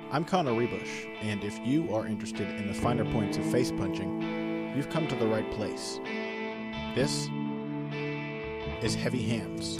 I'm Connor Rebush, and if you are interested in the finer points of face punching, you've come to the right place. This is Heavy Hands.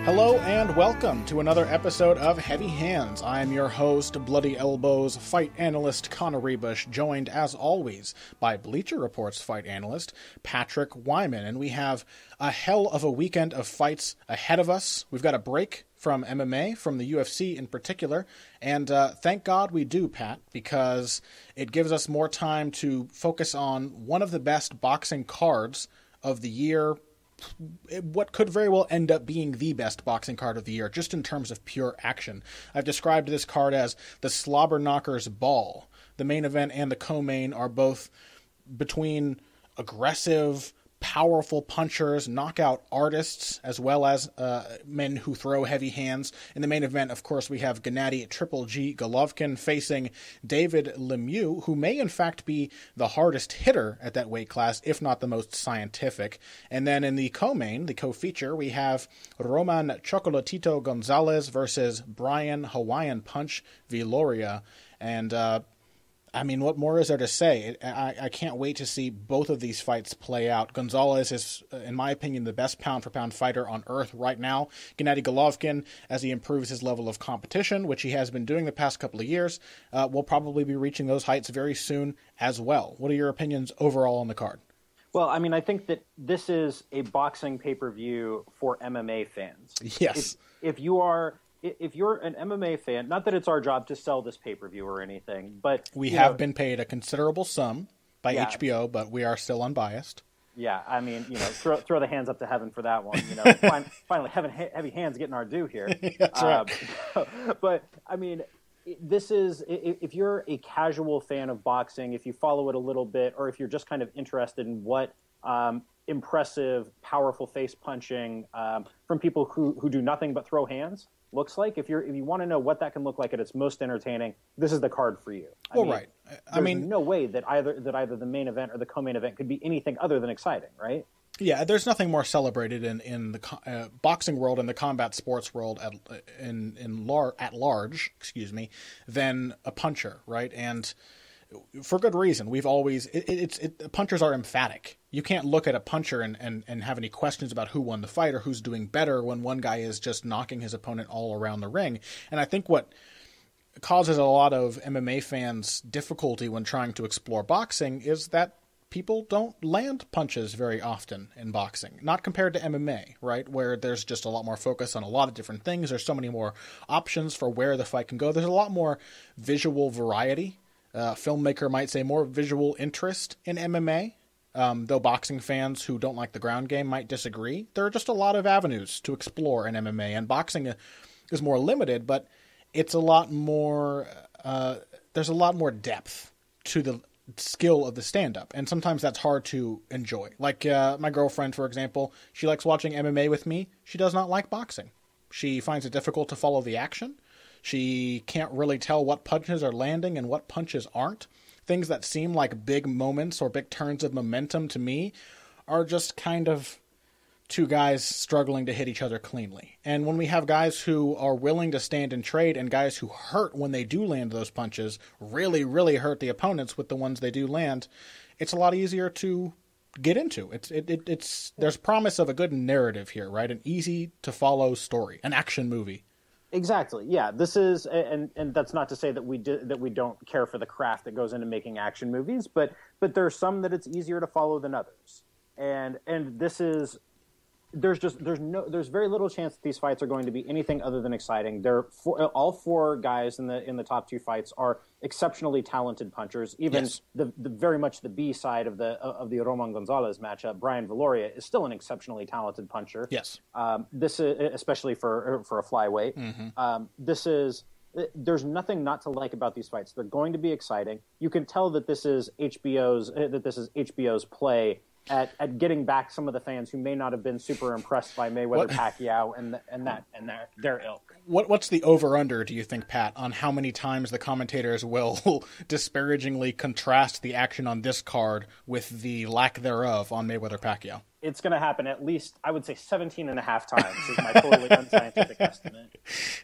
Hello and welcome to another episode of Heavy Hands. I am your host, Bloody Elbows fight analyst Connor Rebush, joined as always by Bleacher Report's fight analyst Patrick Wyman. And we have a hell of a weekend of fights ahead of us. We've got a break from MMA, from the UFC in particular, and thank God we do, Pat, because it gives us more time to focus on one of the best boxing cards of the year, what could very well end up being the best boxing card of the year, just in terms of pure action. I've described this card as the Slobber-knocker's ball. The main event and the co-main are both between aggressive, powerful punchers, knockout artists, as well as men who throw heavy hands. In the main event, of course, we have Gennady Triple G Golovkin facing David Lemieux, who may in fact be the hardest hitter at that weight class, if not the most scientific. And then in the co-main, the co-feature, we have Roman Chocolatito Gonzalez versus Brian Hawaiian Punch Viloria. And I mean, what more is there to say? I can't wait to see both of these fights play out. Gonzalez is, in my opinion, the best pound-for-pound fighter on earth right now. Gennady Golovkin, as he improves his level of competition, which he has been doing the past couple of years, will probably be reaching those heights very soon as well. What are your opinions overall on the card? Well, I mean, I think that this is a boxing pay-per-view for MMA fans. Yes. If you're an MMA fan, not that it's our job to sell this pay-per-view or anything, but we have been paid a considerable sum by HBO, but we are still unbiased. Yeah, I mean, throw the hands up to heaven for that one. Finally, heavy hands getting our due here. That's right. But I mean, this is, if you're a casual fan of boxing, if you follow it a little bit, or if you're just kind of interested in what impressive, powerful face punching from people who do nothing but throw hands looks like. If you want to know what that can look like at its most entertaining, this is the card for you. Right. I mean, no way that either the main event or the co-main event could be anything other than exciting, right? Yeah, there's nothing more celebrated in the boxing world and the combat sports world at large, than a puncher, right? And for good reason. We've always punchers are emphatic. You can't look at a puncher and have any questions about who won the fight or who's doing better when one guy is just knocking his opponent all around the ring. And I think what causes a lot of MMA fans difficulty when trying to explore boxing is that people don't land punches very often in boxing, not compared to MMA, right, where there's just a lot more focus on a lot of different things. There's so many more options for where the fight can go. There's a lot more visual variety. Filmmaker might say more visual interest in MMA, though boxing fans who don't like the ground game might disagree. There are just a lot of avenues to explore in MMA, and boxing is more limited, but it's a lot more, there's a lot more depth to the skill of the stand-up, and sometimes that's hard to enjoy. Like my girlfriend, for example, she likes watching MMA with me. She does not like boxing. She finds it difficult to follow the action. She can't really tell what punches are landing and what punches aren't. Things that seem like big moments or big turns of momentum to me are just kind of two guys struggling to hit each other cleanly. And when we have guys who are willing to stand and trade and guys who hurt when they do land those punches, really, really hurt the opponents with the ones they do land, it's a lot easier to get into. It's there's promise of a good narrative here, right? An easy to follow story, an action movie. Exactly. Yeah, this is, and that's not to say that we don't care for the craft that goes into making action movies, but there's some that it's easier to follow than others, and this is. There's very little chance that these fights are going to be anything other than exciting. All four guys in the top two fights are exceptionally talented punchers. Even yes. the very much the B side of the Roman Gonzalez matchup, Brian Viloria, is still an exceptionally talented puncher. Yes. This is especially for a flyweight. Mm-hmm. There's nothing not to like about these fights. They're going to be exciting. You can tell that this is HBO's play at getting back some of the fans who may not have been super impressed by Mayweather Pacquiao and their ilk. What's the over-under, do you think, Pat, on how many times the commentators will disparagingly contrast the action on this card with the lack thereof on Mayweather-Pacquiao? It's going to happen at least, I would say, 17 and a half times is my totally unscientific estimate.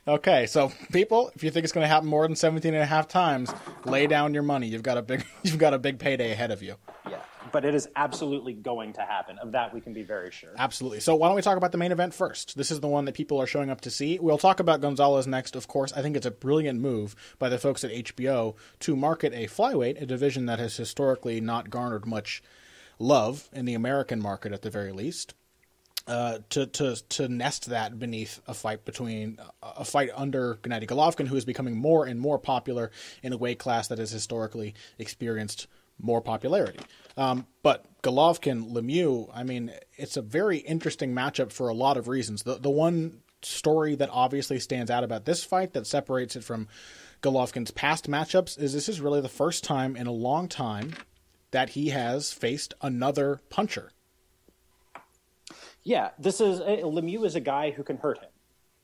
Okay, so people, if you think it's going to happen more than 17 and a half times, lay down your money. You've got a big payday ahead of you. Yeah, but it is absolutely going to happen. Of that, we can be very sure. Absolutely. So why don't we talk about the main event first? This is the one that people are showing up to see. We'll talk about Gonzalez next, of course. I think it's a brilliant move by the folks at HBO to market a flyweight, a division that has historically not garnered much love in the American market at the very least, to nest that beneath a fight under Gennady Golovkin, who is becoming more and more popular in a weight class that has historically experienced more popularity. But Golovkin, Lemieux, I mean, it's a very interesting matchup for a lot of reasons. The one story that obviously stands out about this fight that separates it from Golovkin's past matchups is this is really the first time in a long time that he has faced another puncher. Yeah, Lemieux is a guy who can hurt him,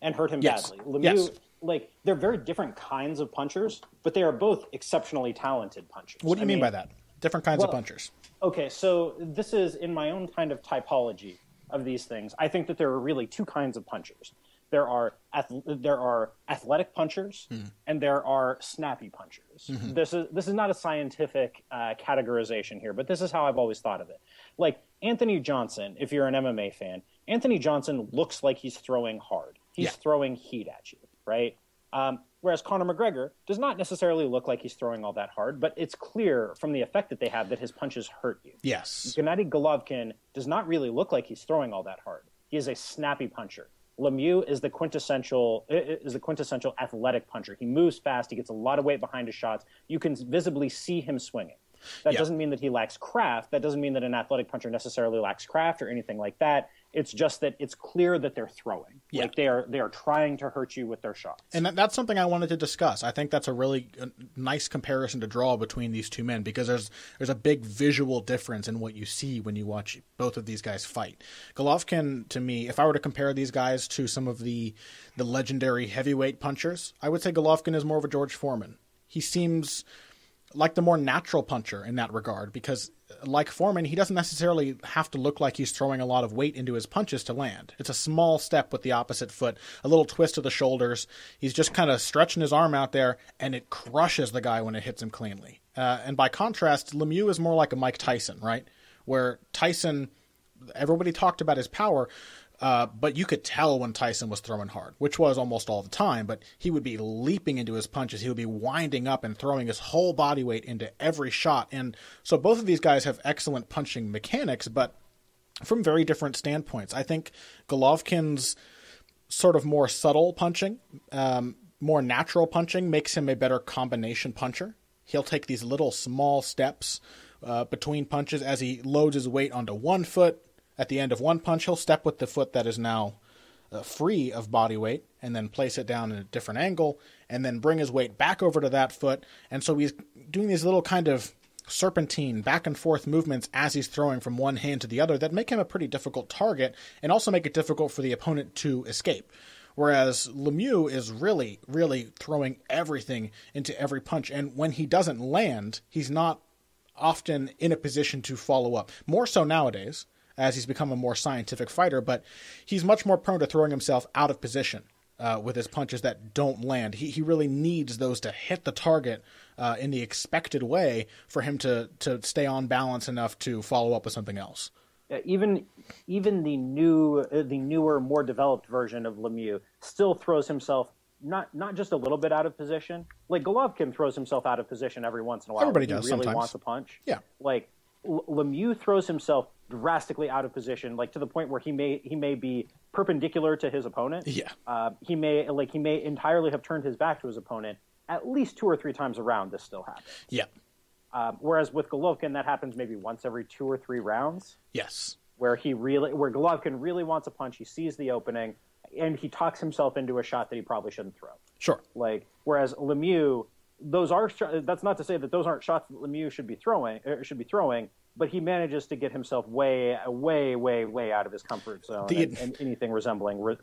and hurt him Yes. badly. Lemieux, Yes. like, they're very different kinds of punchers, but they are both exceptionally talented punchers. What do you mean by that? Different kinds of punchers. Okay, so this is in my own kind of typology of these things. I think that there are really two kinds of punchers. There are athletic punchers, and there are snappy punchers. Mm-hmm. This is not a scientific categorization here, but this is how I've always thought of it. Like Anthony Johnson, if you're an MMA fan, Anthony Johnson looks like he's throwing hard. He's throwing heat at you, right? Whereas Conor McGregor does not necessarily look like he's throwing all that hard, but it's clear from the effect that they have that his punches hurt you. Yes. Gennady Golovkin does not really look like he's throwing all that hard. He is a snappy puncher. Lemieux is the quintessential athletic puncher. He moves fast. He gets a lot of weight behind his shots. You can visibly see him swinging. That doesn't mean that he lacks craft. That doesn't mean that an athletic puncher necessarily lacks craft or anything like that. It's just that it's clear that they're throwing. Yeah. Like they are trying to hurt you with their shots. And that's something I wanted to discuss. I think that's a really nice comparison to draw between these two men because there's a big visual difference in what you see when you watch both of these guys fight. Golovkin, to me, if I were to compare these guys to some of the legendary heavyweight punchers, I would say Golovkin is more of a George Foreman. He seems like the more natural puncher in that regard because, like Foreman, he doesn't necessarily have to look like he's throwing a lot of weight into his punches to land. It's a small step with the opposite foot, a little twist of the shoulders. He's just kind of stretching his arm out there, and it crushes the guy when it hits him cleanly. And by contrast, Lemieux is more like a Mike Tyson, right? Where Tyson, everybody talked about his power, but you could tell when Tyson was throwing hard, which was almost all the time, but he would be leaping into his punches. He would be winding up and throwing his whole body weight into every shot. And so both of these guys have excellent punching mechanics, but from very different standpoints. I think Golovkin's sort of more subtle punching, more natural punching makes him a better combination puncher. He'll take these little small steps between punches as he loads his weight onto one foot. At the end of one punch, he'll step with the foot that is now free of body weight and then place it down in a different angle and then bring his weight back over to that foot. And so he's doing these little kind of serpentine back and forth movements as he's throwing from one hand to the other that make him a pretty difficult target and also make it difficult for the opponent to escape. Whereas Lemieux is really, really throwing everything into every punch. And when he doesn't land, he's not often in a position to follow up. More so nowadays, as he's become a more scientific fighter, but he's much more prone to throwing himself out of position with his punches that don't land. He really needs those to hit the target in the expected way for him to stay on balance enough to follow up with something else. Even the newer, more developed version of Lemieux still throws himself not just a little bit out of position. Like Golovkin throws himself out of position every once in a while. Everybody when he does really sometimes. Wants a punch. Yeah. Like Lemieux throws himself drastically out of position, like to the point where he may be perpendicular to his opponent. Yeah. He may entirely have turned his back to his opponent at least 2 or 3 times around. This still happens. Yeah. Whereas with Golovkin, that happens maybe once every 2 or 3 rounds. Yes. Where Golovkin really wants a punch, he sees the opening, and he talks himself into a shot that he probably shouldn't throw. Sure. Like whereas Lemieux, that's not to say that those aren't shots that Lemieux should be throwing, but he manages to get himself way out of his comfort zone and anything resembling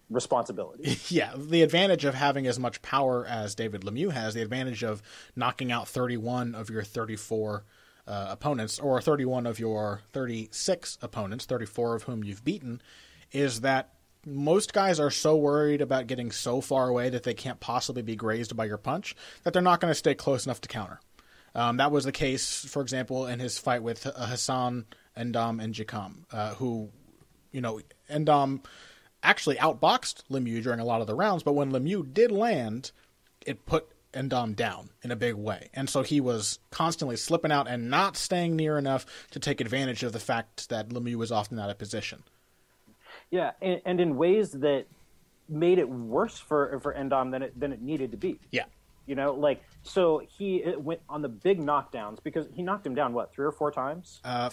responsibility. Yeah, the advantage of having as much power as David Lemieux has, the advantage of knocking out 31 of your 34 opponents, or 31 of your 36 opponents, 34 of whom you've beaten, is that most guys are so worried about getting so far away that they can't possibly be grazed by your punch that they're not going to stay close enough to counter. That was the case, for example, in his fight with Hassan Endam and Jikam, who, Endam actually outboxed Lemieux during a lot of the rounds, but when Lemieux did land, it put Endam down in a big way. And so he was constantly slipping out and not staying near enough to take advantage of the fact that Lemieux was often out of position. Yeah, and in ways that made it worse for Endam than it needed to be. Yeah. So he went on the big knockdowns because he knocked him down, 3 or 4 times? I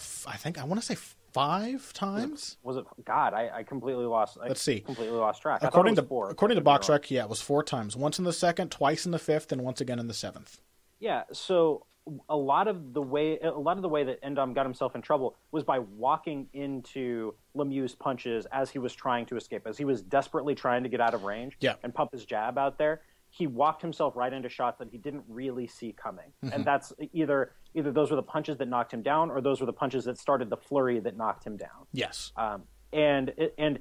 want to say 5 times. Was it? God, I completely lost. Let's see. Completely lost track. According to BoxRec, it was 4 times. Once in the second, twice in the fifth, and once again in the seventh. Yeah. So a lot of the way that Endam got himself in trouble was by walking into Lemieux's punches as he was trying to escape, as he was desperately trying to get out of range and pump his jab out there. He walked himself right into shots that he didn't really see coming. Mm-hmm. And that's either those were the punches that knocked him down, or those were the punches that started the flurry that knocked him down. Yes. And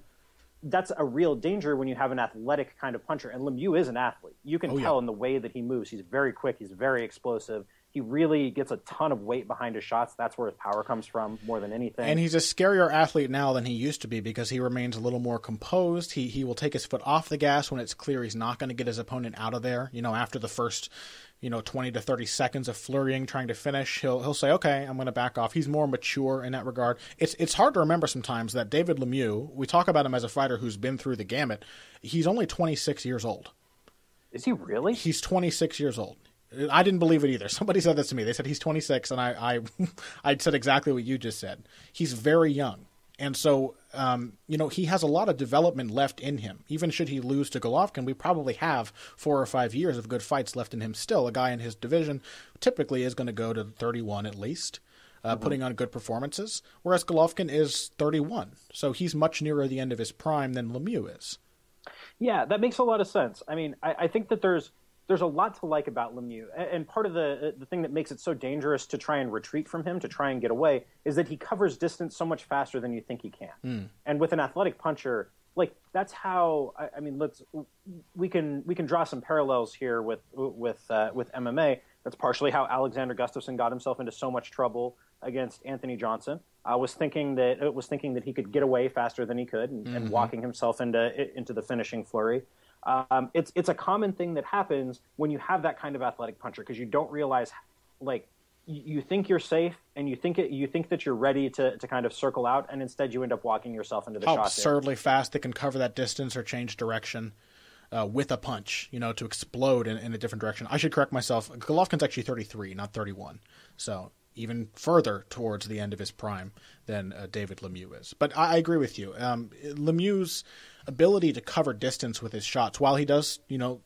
that's a real danger when you have an athletic kind of puncher. And Lemieux is an athlete. You can tell in the way that he moves. He's very quick. He's very explosive. He really gets a ton of weight behind his shots. That's where his power comes from more than anything. And he's a scarier athlete now than he used to be because he remains a little more composed. He will take his foot off the gas when it's clear he's not going to get his opponent out of there. After the first 20 to 30 seconds of flurrying, trying to finish, he'll say, okay, I'm going to back off. He's more mature in that regard. It's hard to remember sometimes that David Lemieux, we talk about him as a fighter who's been through the gamut. He's only 26 years old. Is he really? He's 26 years old. I didn't believe it either. Somebody said this to me. They said he's 26, and I said exactly what you just said. He's very young. And so, he has a lot of development left in him. Even should he lose to Golovkin, we probably have 4 or 5 years of good fights left in him still. A guy in his division typically is going to go to 31 at least, putting on good performances, whereas Golovkin is 31. So he's much nearer the end of his prime than Lemieux is. Yeah, that makes a lot of sense. I mean, I think that there's a lot to like about Lemieux. And part of the thing that makes it so dangerous to try and retreat from him, to try and get away, is that he covers distance so much faster than you think he can. And with an athletic puncher, that's how, we can draw some parallels here with MMA. That's partially how Alexander Gustafsson got himself into so much trouble against Anthony Johnson. I was thinking that he could get away faster than he could and walking himself into the finishing flurry. It's a common thing that happens when you have that kind of athletic puncher, because you don't realize, you think you're safe and you think that you're ready to kind of circle out, and instead you end up walking yourself into the shot. How absurdly fast they can cover that distance or change direction with a punch, to explode in a different direction. I should correct myself. Golovkin's actually 33, not 31. So even further towards the end of his prime than David Lemieux is. But I agree with you. Lemieux's ability to cover distance with his shots, while he does,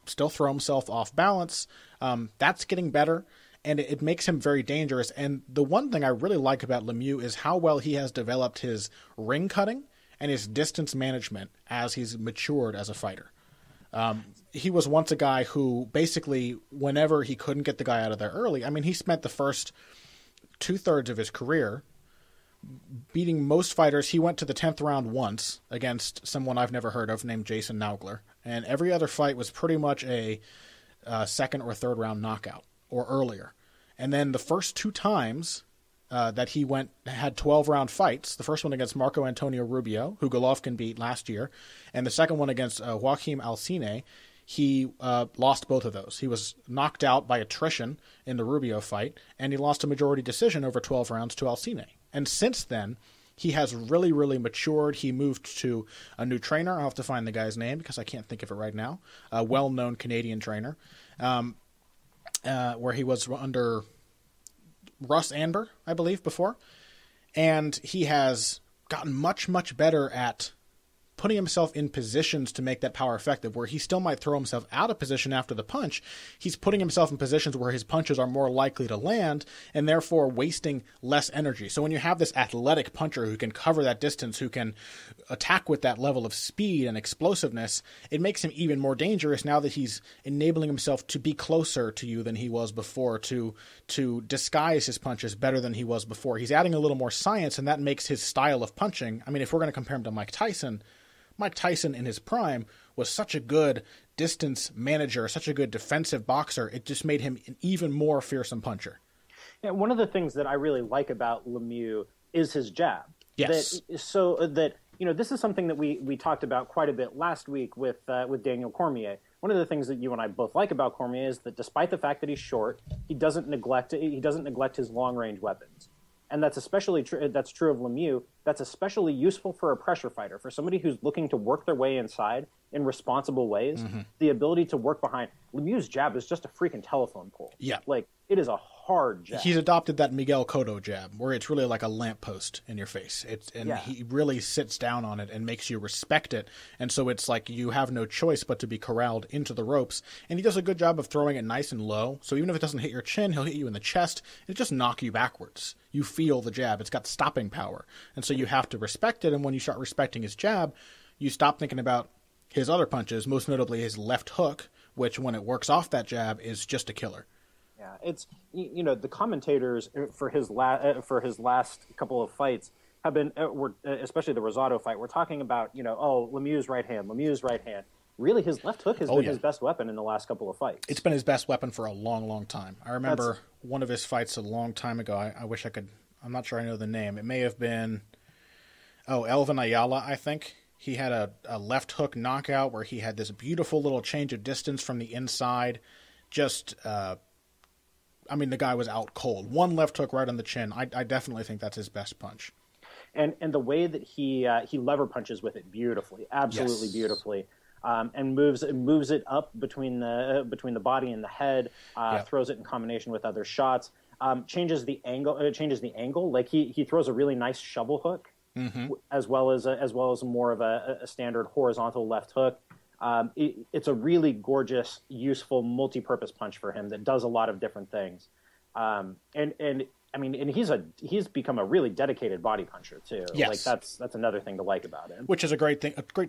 still throw himself off balance, that's getting better, and it makes him very dangerous. And the one thing I really like about Lemieux is how well he has developed his ring cutting and his distance management as he's matured as a fighter. He was once a guy who basically, whenever he couldn't get the guy out of there early, he spent the first 2/3 of his career beating most fighters. He went to the 10th round once against someone I've never heard of named Jason Naugler, and every other fight was pretty much a second or third round knockout or earlier. And then the first 2 times that he had 12-round fights, the first one against Marco Antonio Rubio, who Golovkin beat last year, and the second one against Joaquim Alcine, he lost both of those. He was knocked out by attrition in the Rubio fight, and he lost a majority decision over 12 rounds to Alcine. And since then, he has really, really matured. He moved to a new trainer. I'll have to find the guy's name because I can't think of it right now. A well-known Canadian trainer, where he was under Russ Anber, I believe, before. And he has gotten much, much better at putting himself in positions to make that power effective, where he still might throw himself out of position after the punch. He's putting himself in positions where his punches are more likely to land and therefore wasting less energy. So when you have this athletic puncher who can cover that distance, who can attack with that level of speed and explosiveness, it makes him even more dangerous now that he's enabling himself to be closer to you than he was before, to disguise his punches better than he was before. He's adding a little more science, and that makes his style of punching. I mean, if we're going to compare him to Mike Tyson in his prime was such a good distance manager, such a good defensive boxer. It just made him an even more fearsome puncher. Yeah, one of the things that I really like about Lemieux is his jab. Yes. This is something that we talked about quite a bit last week with Daniel Cormier. One of the things that you and I both like about Cormier is that despite the fact that he's short, he doesn't neglect his long range weapons. And that's especially true. That's true of Lemieux. That's especially useful for a pressure fighter, for somebody who's looking to work their way inside in responsible ways. Mm-hmm. The ability to work behind Lemieux's jab is just a freaking telephone pole. Yeah, like it is a hard jab. He's adopted that Miguel Cotto jab, where it's really like a lamppost in your face. He really sits down on it and makes you respect it. And so it's like you have no choice but to be corralled into the ropes. And he does a good job of throwing it nice and low. So even if it doesn't hit your chin, he'll hit you in the chest. It'll just knock you backwards. You feel the jab. It's got stopping power. And so you have to respect it. And when you start respecting his jab, you stop thinking about his other punches, most notably his left hook, which when it works off that jab is just a killer. Yeah, it's the commentators for his last couple of fights have been, especially the Rosado fight. We're talking about Lemieux's right hand. Really, his left hook has been his best weapon in the last couple of fights. It's been his best weapon for a long, long time. I remember one of his fights a long time ago. I wish I could. I'm not sure I know the name. It may have been Elvin Ayala, I think. He had a left hook knockout where he had this beautiful little change of distance from the inside. Just the guy was out cold. One left hook right on the chin. I definitely think that's his best punch. And the way that he lever punches with it beautifully, absolutely beautifully, and moves it up between the body and the head, throws it in combination with other shots, changes the angle. Like he throws a really nice shovel hook, mm-hmm. as well as more of a standard horizontal left hook. It's a really gorgeous, useful, multi-purpose punch for him that does a lot of different things. And he's become a really dedicated body puncher too. Yes. Like that's another thing to like about him. Which is a great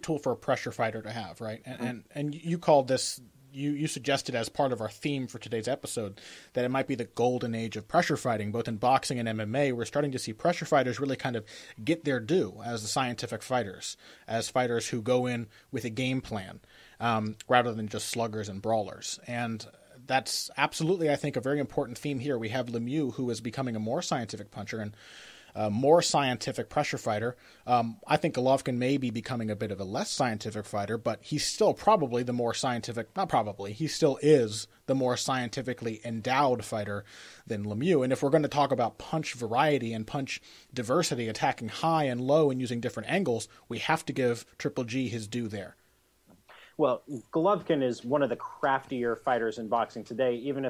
tool for a pressure fighter to have, right? And you called this. You suggested as part of our theme for today's episode that it might be the golden age of pressure fighting, both in boxing and MMA. We're starting to see pressure fighters really kind of get their due as the scientific fighters, as fighters who go in with a game plan rather than just sluggers and brawlers. And that's absolutely, I think, a very important theme here. We have Lemieux, who is becoming a more scientific puncher and a more scientific pressure fighter. I think Golovkin may be becoming a bit of a less scientific fighter, but he's still probably the more scientific, not probably, he still is the more scientifically endowed fighter than Lemieux. And if we're going to talk about punch variety and punch diversity, attacking high and low and using different angles, we have to give Triple G his due there. Well, Golovkin is one of the craftier fighters in boxing today, even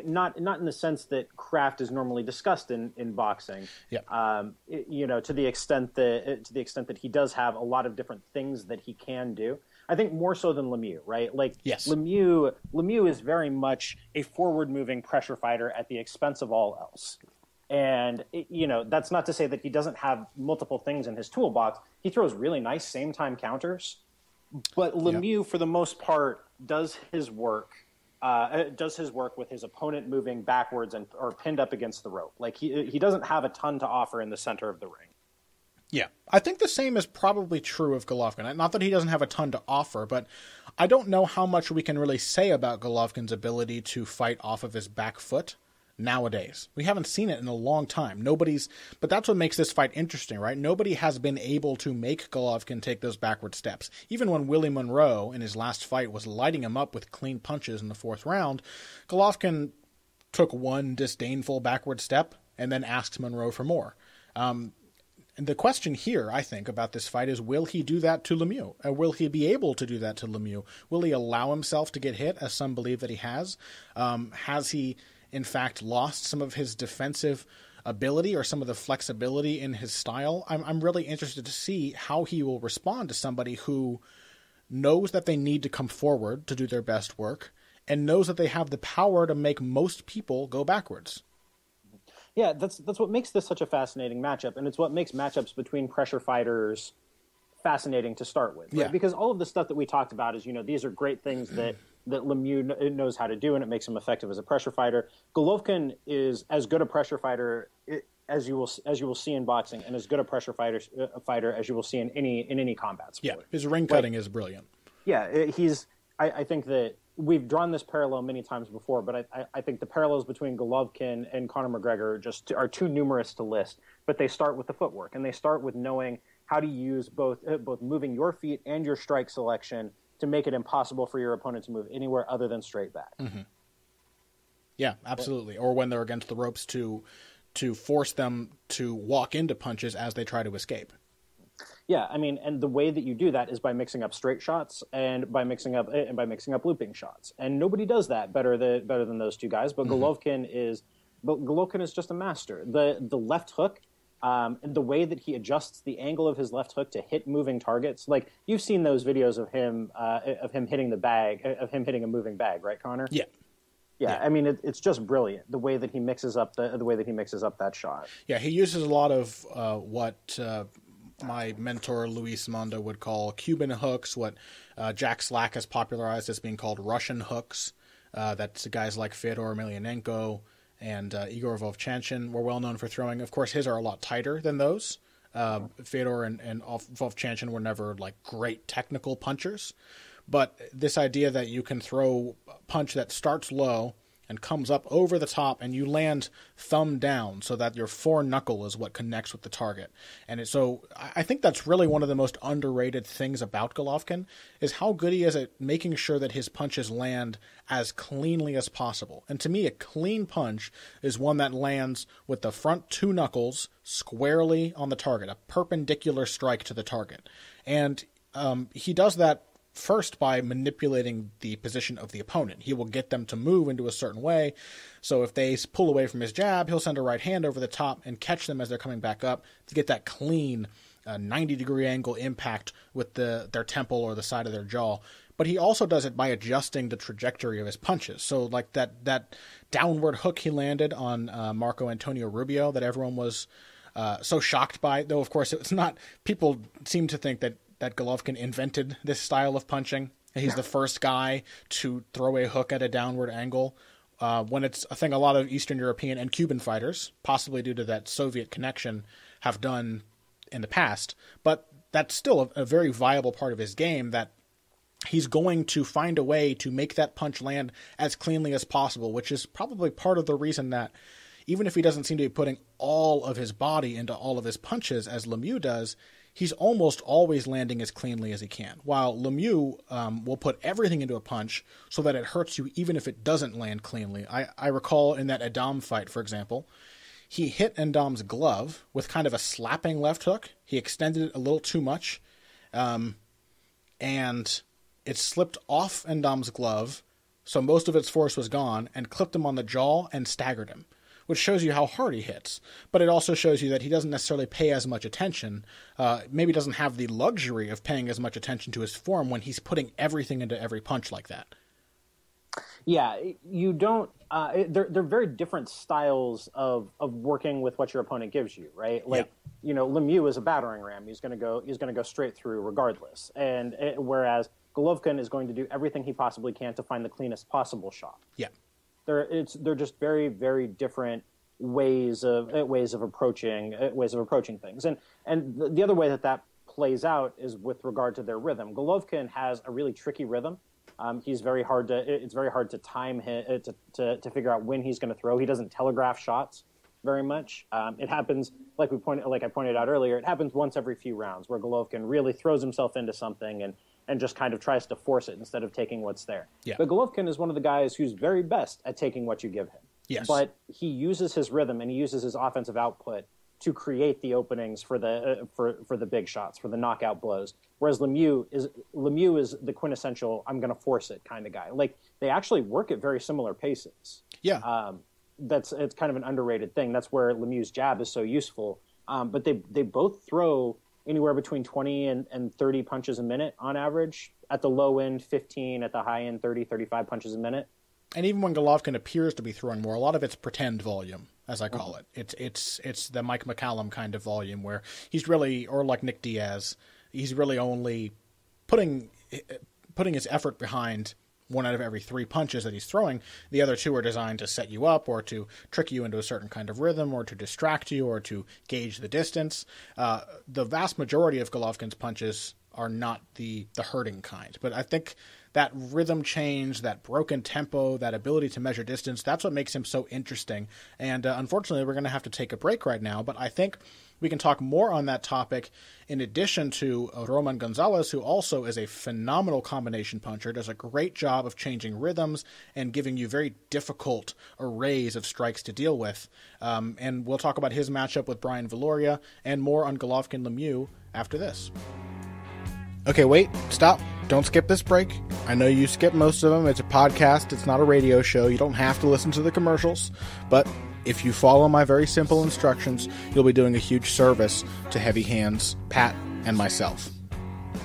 not in the sense that craft is normally discussed in boxing. Yeah. To the extent that he does have a lot of different things that he can do. I think more so than Lemieux, right? Like yes. Lemieux is very much a forward-moving pressure fighter at the expense of all else. And that's not to say that he doesn't have multiple things in his toolbox. He throws really nice same-time counters. But Lemieux, for the most part, does his work with his opponent moving backwards or pinned up against the rope. Like he doesn't have a ton to offer in the center of the ring. Yeah, I think the same is probably true of Golovkin. Not that he doesn't have a ton to offer, but I don't know how much we can really say about Golovkin's ability to fight off of his back foot nowadays. We haven't seen it in a long time. But that's what makes this fight interesting, right? Nobody has been able to make Golovkin take those backward steps. Even when Willie Monroe in his last fight was lighting him up with clean punches in the fourth round, Golovkin took one disdainful backward step and then asked Monroe for more. And the question here, I think, about this fight is, will he do that to Lemieux? Will he be able to do that to Lemieux? Will he allow himself to get hit, as some believe that he has? Has he in fact lost some of his defensive ability or some of the flexibility in his style, I'm really interested to see how he will respond to somebody who knows that they need to come forward to do their best work and knows that they have the power to make most people go backwards. Yeah, that's what makes this such a fascinating matchup, and it's what makes matchups between pressure fighters fascinating to start with, right? Yeah. Because all of the stuff that we talked about is, these are great things that Lemieux knows how to do, and it makes him effective as a pressure fighter. Golovkin is as good a pressure fighter as you will see in boxing, and as good a pressure fighter as you will see in any combat sport. Yeah, his ring cutting is brilliant. Yeah, I think that we've drawn this parallel many times before, but I think the parallels between Golovkin and Conor McGregor are too numerous to list. But they start with the footwork, and they start with knowing how to use both moving your feet and your strike selection to make it impossible for your opponent to move anywhere other than straight back. Mm-hmm. Yeah, absolutely. Or when they're against the ropes to force them to walk into punches as they try to escape. Yeah, I mean, and the way that you do that is by mixing up straight shots and by mixing up looping shots. And nobody does that better than those two guys. But Golovkin is just a master. The left hook, and the way that he adjusts the angle of his left hook to hit moving targets. Like, you've seen those videos of him hitting the bag, of him hitting a moving bag, right, Connor? Yeah. Yeah, I mean, it's just brilliant the way that he mixes up that shot. Yeah, he uses a lot of what my mentor Luis Mondo would call Cuban hooks, what Jack Slack has popularized as being called Russian hooks. That's guys like Fyodor Emelianenko and Igor Vovchanchin were well known for throwing. Of course, his are a lot tighter than those. Fyodor and Vovchanchin were never like great technical punchers. But this idea that you can throw a punch that starts low and comes up over the top, and you land thumb down so that your foreknuckle is what connects with the target. And so I think that's really one of the most underrated things about Golovkin is how good he is at making sure that his punches land as cleanly as possible. And to me, a clean punch is one that lands with the front two knuckles squarely on the target, a perpendicular strike to the target. And he does that first by manipulating the position of the opponent. He will get them to move into a certain way. So if they pull away from his jab, he'll send a right hand over the top and catch them as they're coming back up to get that clean 90-degree angle impact with their temple or the side of their jaw. But he also does it by adjusting the trajectory of his punches. So like that downward hook he landed on Marco Antonio Rubio that everyone was so shocked by, though of course it's not. People seem to think that Golovkin invented this style of punching. He's the first guy to throw a hook at a downward angle. When it's a thing a lot of Eastern European and Cuban fighters, possibly due to that Soviet connection, have done in the past. But that's still a very viable part of his game, that he's going to find a way to make that punch land as cleanly as possible, which is probably part of the reason that even if he doesn't seem to be putting all of his body into all of his punches as Lemieux does, he's almost always landing as cleanly as he can, while Lemieux will put everything into a punch so that it hurts you even if it doesn't land cleanly. I recall in that Edam fight, for example, he hit Endam's glove with kind of a slapping left hook. He extended it a little too much, and it slipped off Endam's glove, so most of its force was gone, and clipped him on the jaw and staggered him, which shows you how hard he hits. But it also shows you that he doesn't necessarily pay as much attention, maybe doesn't have the luxury of paying as much attention to his form when he's putting everything into every punch like that. Yeah, you don't. They're very different styles of working with what your opponent gives you, right? Like, Lemieux is a battering ram. He's going to go straight through regardless. And whereas Golovkin is going to do everything he possibly can to find the cleanest possible shot. Yeah. They're just very, very different ways of approaching things. And the other way that plays out is with regard to their rhythm. Golovkin has a really tricky rhythm. It's very hard to time him to figure out when he's going to throw. He doesn't telegraph shots very much. It happens like I pointed out earlier. It happens once every few rounds where Golovkin really throws himself into something and just kind of tries to force it instead of taking what's there. Yeah. But Golovkin is one of the guys who's very best at taking what you give him. Yes. But he uses his rhythm and he uses his offensive output to create the openings for the big shots, for the knockout blows. Whereas Lemieux is the quintessential I'm going to force it kind of guy. Like, they actually work at very similar paces. Yeah. it's kind of an underrated thing. That's where Lemieux's jab is so useful. But they both throw anywhere between 20 and 30 punches a minute on average. At the low end, 15. At the high end, 30, 35 punches a minute. And even when Golovkin appears to be throwing more, a lot of it's pretend volume, as I call it. It's the Mike McCallum kind of volume where he's really, or like Nick Diaz, he's really only putting his effort behind one out of every 3 punches that he's throwing. The other 2 are designed to set you up or to trick you into a certain kind of rhythm or to distract you or to gauge the distance. The vast majority of Golovkin's punches are not the hurting kind. But I think that rhythm change, that broken tempo, that ability to measure distance, that's what makes him so interesting. And unfortunately, we're going to have to take a break right now. But I think we can talk more on that topic in addition to Roman Gonzalez, who also is a phenomenal combination puncher, does a great job of changing rhythms and giving you very difficult arrays of strikes to deal with. And we'll talk about his matchup with Brian Viloria and more on Golovkin Lemieux after this. Okay, wait, stop. Don't skip this break. I know you skip most of them. It's a podcast. It's not a radio show. You don't have to listen to the commercials. But if you follow my very simple instructions, you'll be doing a huge service to Heavy Hands, Pat, and myself.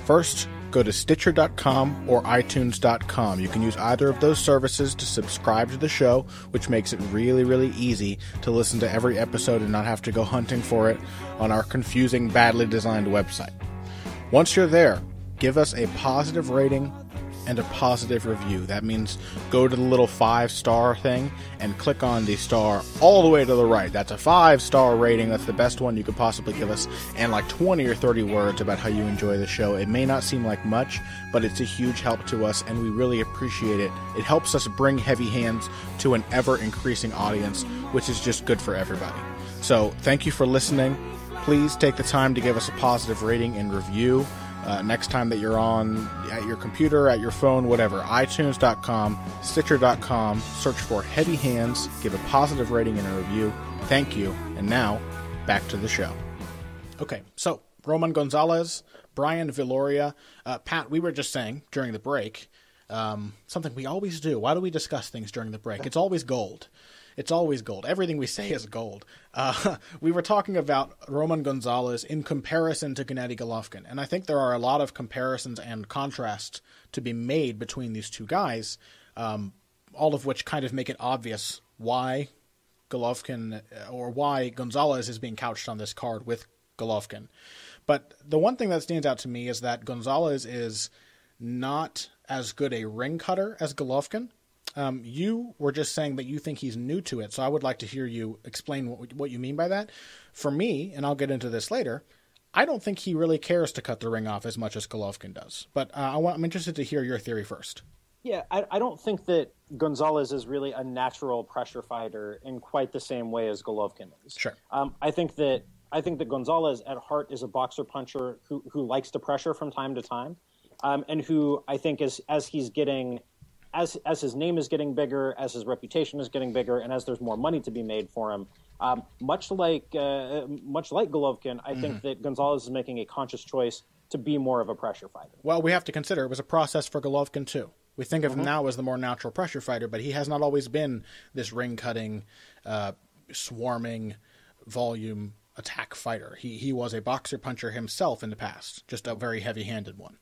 First, go to Stitcher.com or iTunes.com. You can use either of those services to subscribe to the show, which makes it really, really easy to listen to every episode and not have to go hunting for it on our confusing, badly designed website. Once you're there, give us a positive rating and a positive review. That means go to the little 5-star thing and click on the star all the way to the right. That's a 5-star rating. That's the best one you could possibly give us. And like 20 or 30 words about how you enjoy the show. It may not seem like much, but it's a huge help to us, and we really appreciate it. It helps us bring Heavy Hands to an ever-increasing audience, which is just good for everybody. So thank you for listening. Please take the time to give us a positive rating and review. Next time that you're on at your computer, at your phone, whatever, iTunes.com, Stitcher.com, search for Heavy Hands, give a positive rating and a review. Thank you. And now, back to the show. Okay, so Roman Gonzalez, Brian Viloria. Pat, we were just saying during the break, something we always do. Why do we discuss things during the break? It's always gold. It's always gold. Everything we say is gold. We were talking about Roman Gonzalez in comparison to Gennady Golovkin, and I think there are a lot of comparisons and contrasts to be made between these two guys, all of which kind of make it obvious why Golovkin or why Gonzalez is being couched on this card with Golovkin. But the one thing that stands out to me is that Gonzalez is not as good a ring cutter as Golovkin. You were just saying that you think he's new to it, so I would like to hear you explain what you mean by that. For me, and I'll get into this later, I don't think he really cares to cut the ring off as much as Golovkin does. But I'm interested to hear your theory first. Yeah, I don't think that Gonzalez is really a natural pressure fighter in quite the same way as Golovkin is. Sure. I think that Gonzalez at heart is a boxer puncher who likes to pressure from time to time, and who I think as he's getting. As his name is getting bigger, as his reputation is getting bigger, and as there's more money to be made for him, much like Golovkin, I think that Gonzalez is making a conscious choice to be more of a pressure fighter. Well, we have to consider it was a process for Golovkin too. We think of him now as the more natural pressure fighter, but he has not always been this ring-cutting, swarming, volume attack fighter. He was a boxer puncher himself in the past, just a very heavy-handed one.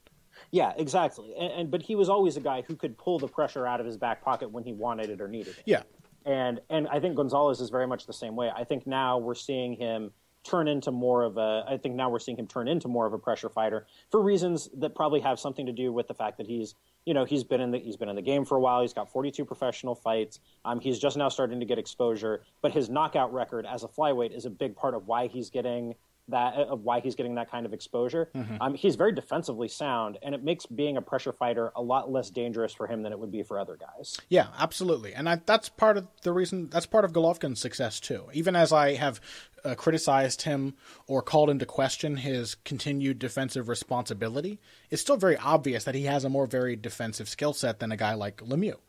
Yeah, exactly. But he was always a guy who could pull the pressure out of his back pocket when he wanted it or needed it. Yeah. And I think Gonzalez is very much the same way. I think now we're seeing him turn into more of a pressure fighter for reasons that probably have something to do with the fact that he's been in the game for a while. He's got 42 professional fights. He's just now starting to get exposure, but his knockout record as a flyweight is a big part of why he's getting that kind of exposure. He's very defensively sound, and it makes being a pressure fighter a lot less dangerous for him than it would be for other guys. Yeah, absolutely. And that's part of the reason, that's part of Golovkin's success too. Even as I have criticized him or called into question his continued defensive responsibility, it's still very obvious that he has a more varied defensive skill set than a guy like Lemieux,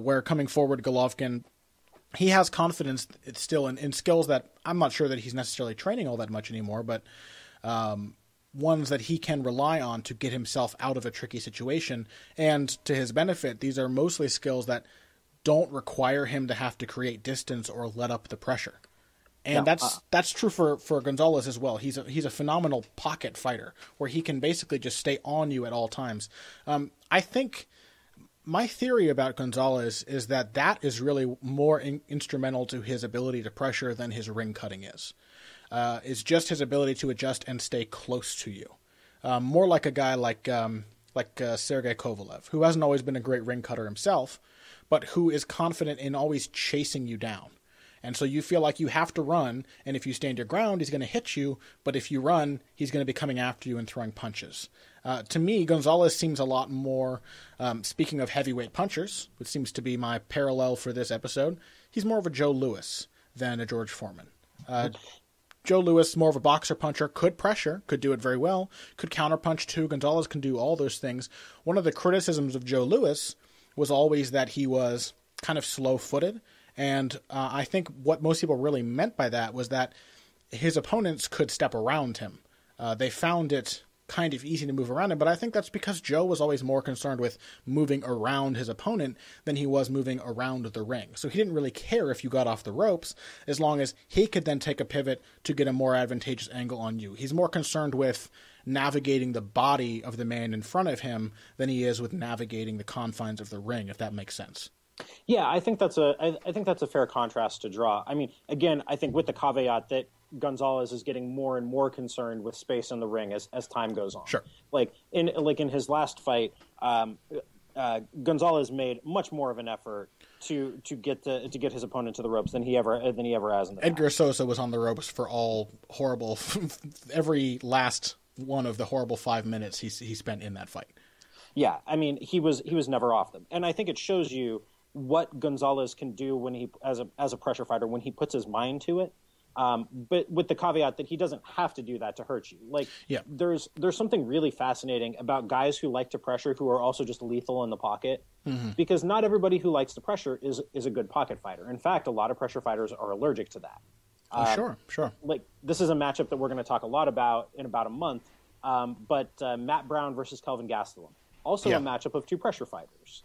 where coming forward, Golovkin, he has confidence still in skills that I'm not sure that he's necessarily training all that much anymore, but ones that he can rely on to get himself out of a tricky situation. And to his benefit, these are mostly skills that don't require him to have to create distance or let up the pressure. And that's true for Gonzalez as well. He's a phenomenal pocket fighter where he can basically just stay on you at all times. I think my theory about Gonzalez is that is really more instrumental to his ability to pressure than his ring cutting is. It's just his ability to adjust and stay close to you. More like a guy like Sergey Kovalev, who hasn't always been a great ring cutter himself, but who is confident in always chasing you down. And so you feel like you have to run, and if you stand your ground, he's going to hit you, but if you run, he's going to be coming after you and throwing punches. To me, Gonzalez seems a lot more, speaking of heavyweight punchers, which seems to be my parallel for this episode, he's more of a Joe Louis than a George Foreman. Joe Louis, more of a boxer puncher, could pressure, could do it very well, could counterpunch too. Gonzalez can do all those things. One of the criticisms of Joe Louis was always that he was kind of slow-footed. And I think what most people really meant by that was that his opponents could step around him. They found it kind of easy to move around him, but I think that's because Joe was always more concerned with moving around his opponent than he was moving around the ring. So he didn't really care if you got off the ropes as long as he could then take a pivot to get a more advantageous angle on you. He's more concerned with navigating the body of the man in front of him than he is with navigating the confines of the ring, if that makes sense. Yeah, I think that's a fair contrast to draw. I mean, again, I think with the caveat that Gonzalez is getting more and more concerned with space in the ring as time goes on. Sure. Like in his last fight, Gonzalez made much more of an effort to get his opponent to the ropes than he ever has in the past. Edgar Sosa was on the ropes for all horrible every last one of the horrible 5 minutes he spent in that fight. Yeah, I mean, he was never off them, and I think it shows you what Gonzalez can do when he as a pressure fighter when he puts his mind to it. But with the caveat that he doesn't have to do that to hurt you. Like, yeah. There's something really fascinating about guys who like to pressure who are also just lethal in the pocket, because not everybody who likes to pressure is a good pocket fighter. In fact, a lot of pressure fighters are allergic to that. Sure. Like, this is a matchup that we're going to talk a lot about in about a month. But Matt Brown versus Kelvin Gastelum, also a matchup of two pressure fighters.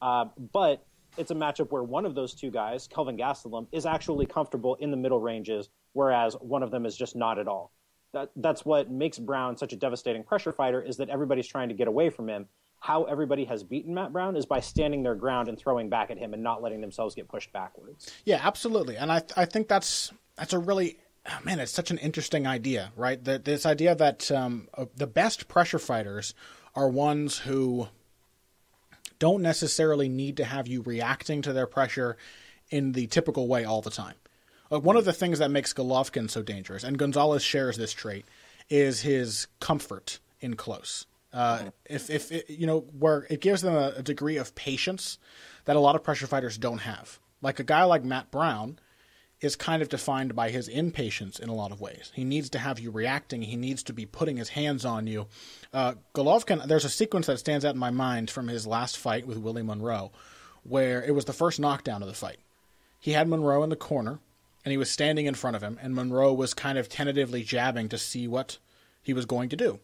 But it's a matchup where one of those two guys, Kelvin Gastelum, is actually comfortable in the middle ranges, whereas one of them is just not at all. That's what makes Brown such a devastating pressure fighter, is that everybody's trying to get away from him. How everybody has beaten Matt Brown is by standing their ground and throwing back at him and not letting themselves get pushed backwards. Yeah, absolutely. And I think that's a really... man, it's such an interesting idea, right? This idea that the best pressure fighters are ones who don't necessarily need to have you reacting to their pressure in the typical way all the time. One of the things that makes Golovkin so dangerous, and Gonzalez shares this trait, is his comfort in close. Where it gives them a degree of patience that a lot of pressure fighters don't have. Like a guy like Matt Brown is kind of defined by his impatience in a lot of ways. He needs to have you reacting. He needs to be putting his hands on you. Golovkin, there's a sequence that stands out in my mind from his last fight with Willie Monroe, where it was the first knockdown of the fight. He had Monroe in the corner, and he was standing in front of him, and Monroe was kind of tentatively jabbing to see what he was going to do.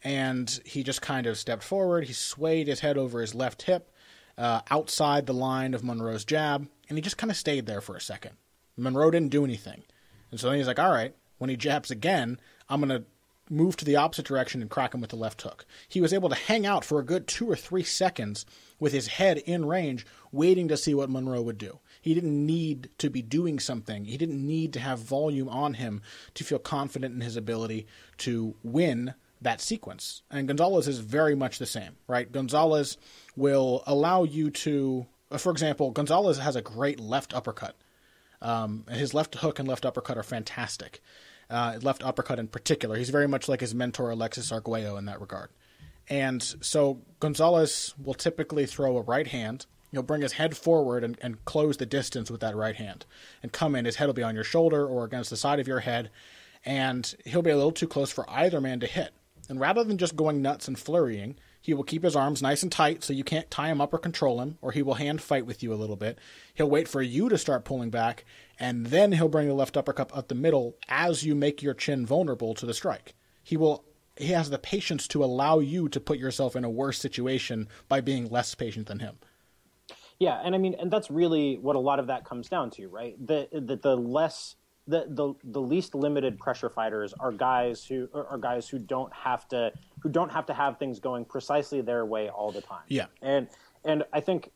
And he just kind of stepped forward. He swayed his head over his left hip, outside the line of Monroe's jab, and he just kind of stayed there for a second. Monroe didn't do anything. And so then he's like, all right, when he jabs again, I'm going to move to the opposite direction and crack him with the left hook. He was able to hang out for a good 2 or 3 seconds with his head in range, waiting to see what Monroe would do. He didn't need to be doing something. He didn't need to have volume on him to feel confident in his ability to win that sequence. And Gonzalez is very much the same, right? Gonzalez will allow you to, for example, Gonzalez has a great left uppercut. His left hook and left uppercut are fantastic. Left uppercut in particular. He's very much like his mentor Alexis Arguello in that regard. And so Gonzalez will typically throw a right hand. He'll bring his head forward and close the distance with that right hand. And come in, his head will be on your shoulder or against the side of your head. And he'll be a little too close for either man to hit. And rather than just going nuts and flurrying, he will keep his arms nice and tight so you can't tie him up or control him, or he will hand fight with you a little bit. He'll wait for you to start pulling back, and then he'll bring the left uppercut up the middle as you make your chin vulnerable to the strike. He has the patience to allow you to put yourself in a worse situation by being less patient than him. Yeah, and I mean, and that's really what a lot of that comes down to, right? The least limited pressure fighters are guys who don't have to have things going precisely their way all the time. Yeah, and I think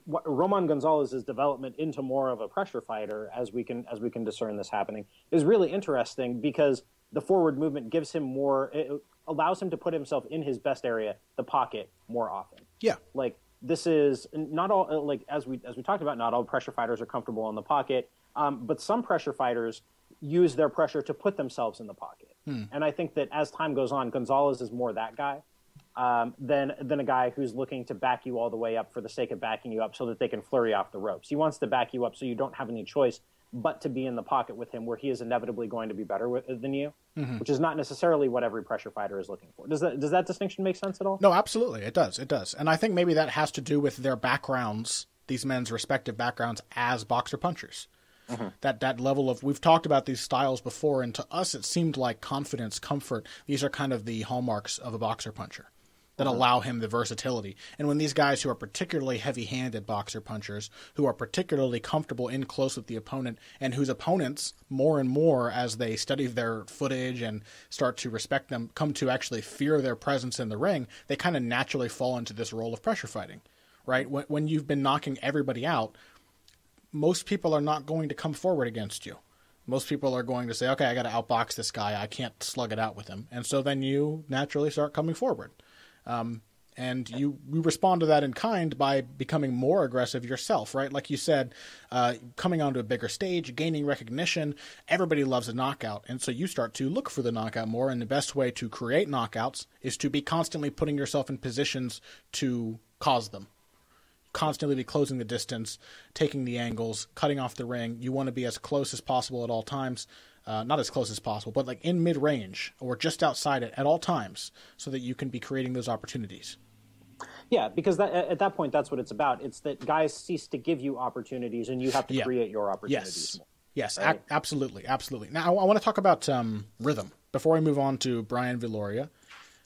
Roman Gonzalez's development into more of a pressure fighter, as we can discern this happening, is really interesting because the forward movement gives him more. It allows him to put himself in his best area, the pocket, more often. Yeah, like this is not all like as we talked about. Not all pressure fighters are comfortable in the pocket, but some pressure fighters use their pressure to put themselves in the pocket. And I think that as time goes on, Gonzalez is more that guy than a guy who's looking to back you all the way up for the sake of backing you up so that they can flurry off the ropes. He wants to back you up so you don't have any choice but to be in the pocket with him, where he is inevitably going to be better than you, which is not necessarily what every pressure fighter is looking for. Does that distinction make sense at all? No, absolutely, it does. It does, and I think maybe that has to do with their backgrounds, these men's respective backgrounds as boxer punchers. That level of, we've talked about these styles before, and to us it seemed like confidence, comfort. These are kind of the hallmarks of a boxer puncher that allow him the versatility. And when these guys who are particularly heavy-handed boxer punchers, who are particularly comfortable in close with the opponent, and whose opponents, more and more as they study their footage and start to respect them, come to actually fear their presence in the ring, they kind of naturally fall into this role of pressure fighting, right? When you've been knocking everybody out, most people are not going to come forward against you. Most people are going to say, okay, I got to outbox this guy. I can't slug it out with him. And so then you naturally start coming forward. And you respond to that in kind by becoming more aggressive yourself, right? Like you said, coming onto a bigger stage, gaining recognition, everybody loves a knockout. And so you start to look for the knockout more. And the best way to create knockouts is to be constantly putting yourself in positions to cause them. Constantly be closing the distance, taking the angles, cutting off the ring. You want to be as close as possible at all times. Not as close as possible, but like in mid-range or just outside it at all times, so that you can be creating those opportunities. Yeah, because at that point, that's what it's about. It's that guys cease to give you opportunities, and you have to create your opportunities more. Yes, right? Absolutely. Now, I want to talk about rhythm. Before I move on to Brian Viloria,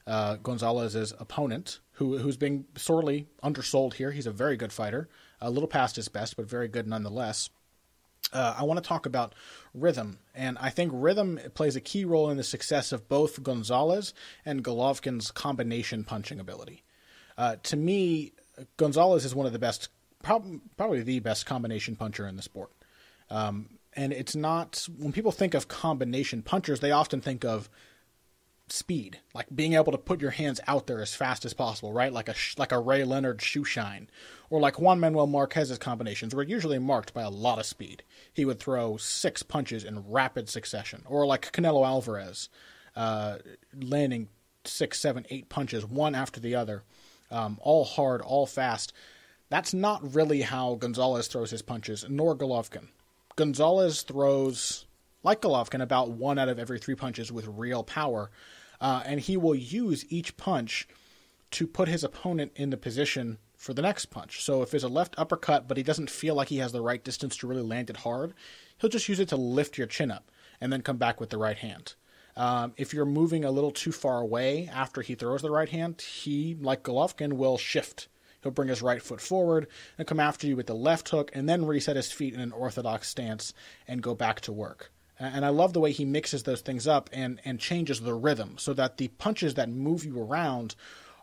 Gonzalez's opponent, who's being sorely undersold here. He's a very good fighter, a little past his best, but very good nonetheless. I want to talk about rhythm, and I think rhythm plays a key role in the success of both Gonzalez and Golovkin's combination punching ability. To me, Gonzalez is one of the best, probably the best combination puncher in the sport. And it's not, when people think of combination punchers, they often think of speed, like being able to put your hands out there as fast as possible, right? Like a Ray Leonard shoe shine, or like Juan Manuel Marquez's combinations were usually marked by a lot of speed. He would throw 6 punches in rapid succession, or like Canelo Alvarez, landing 6, 7, 8 punches one after the other, all hard, all fast. That's not really how Gonzalez throws his punches, nor Golovkin. Gonzalez throws, like Golovkin, about 1 out of every 3 punches with real power, and he will use each punch to put his opponent in the position for the next punch. So if there's a left uppercut, but he doesn't feel like he has the right distance to really land it hard, he'll just use it to lift your chin up and then come back with the right hand. If you're moving a little too far away after he throws the right hand, he, like Golovkin, will shift. He'll bring his right foot forward and come after you with the left hook and then reset his feet in an orthodox stance and go back to work. And I love the way he mixes those things up and changes the rhythm so that the punches that move you around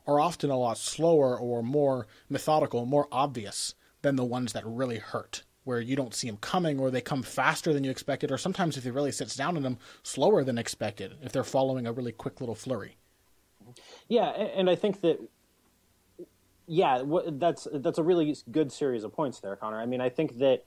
are often a lot slower or more methodical, more obvious than the ones that really hurt, where you don't see them coming, or they come faster than you expected, or sometimes if he really sits down in them, slower than expected, if they're following a really quick little flurry. Yeah, and I think that, that's a really good series of points there, Connor. I mean, I think that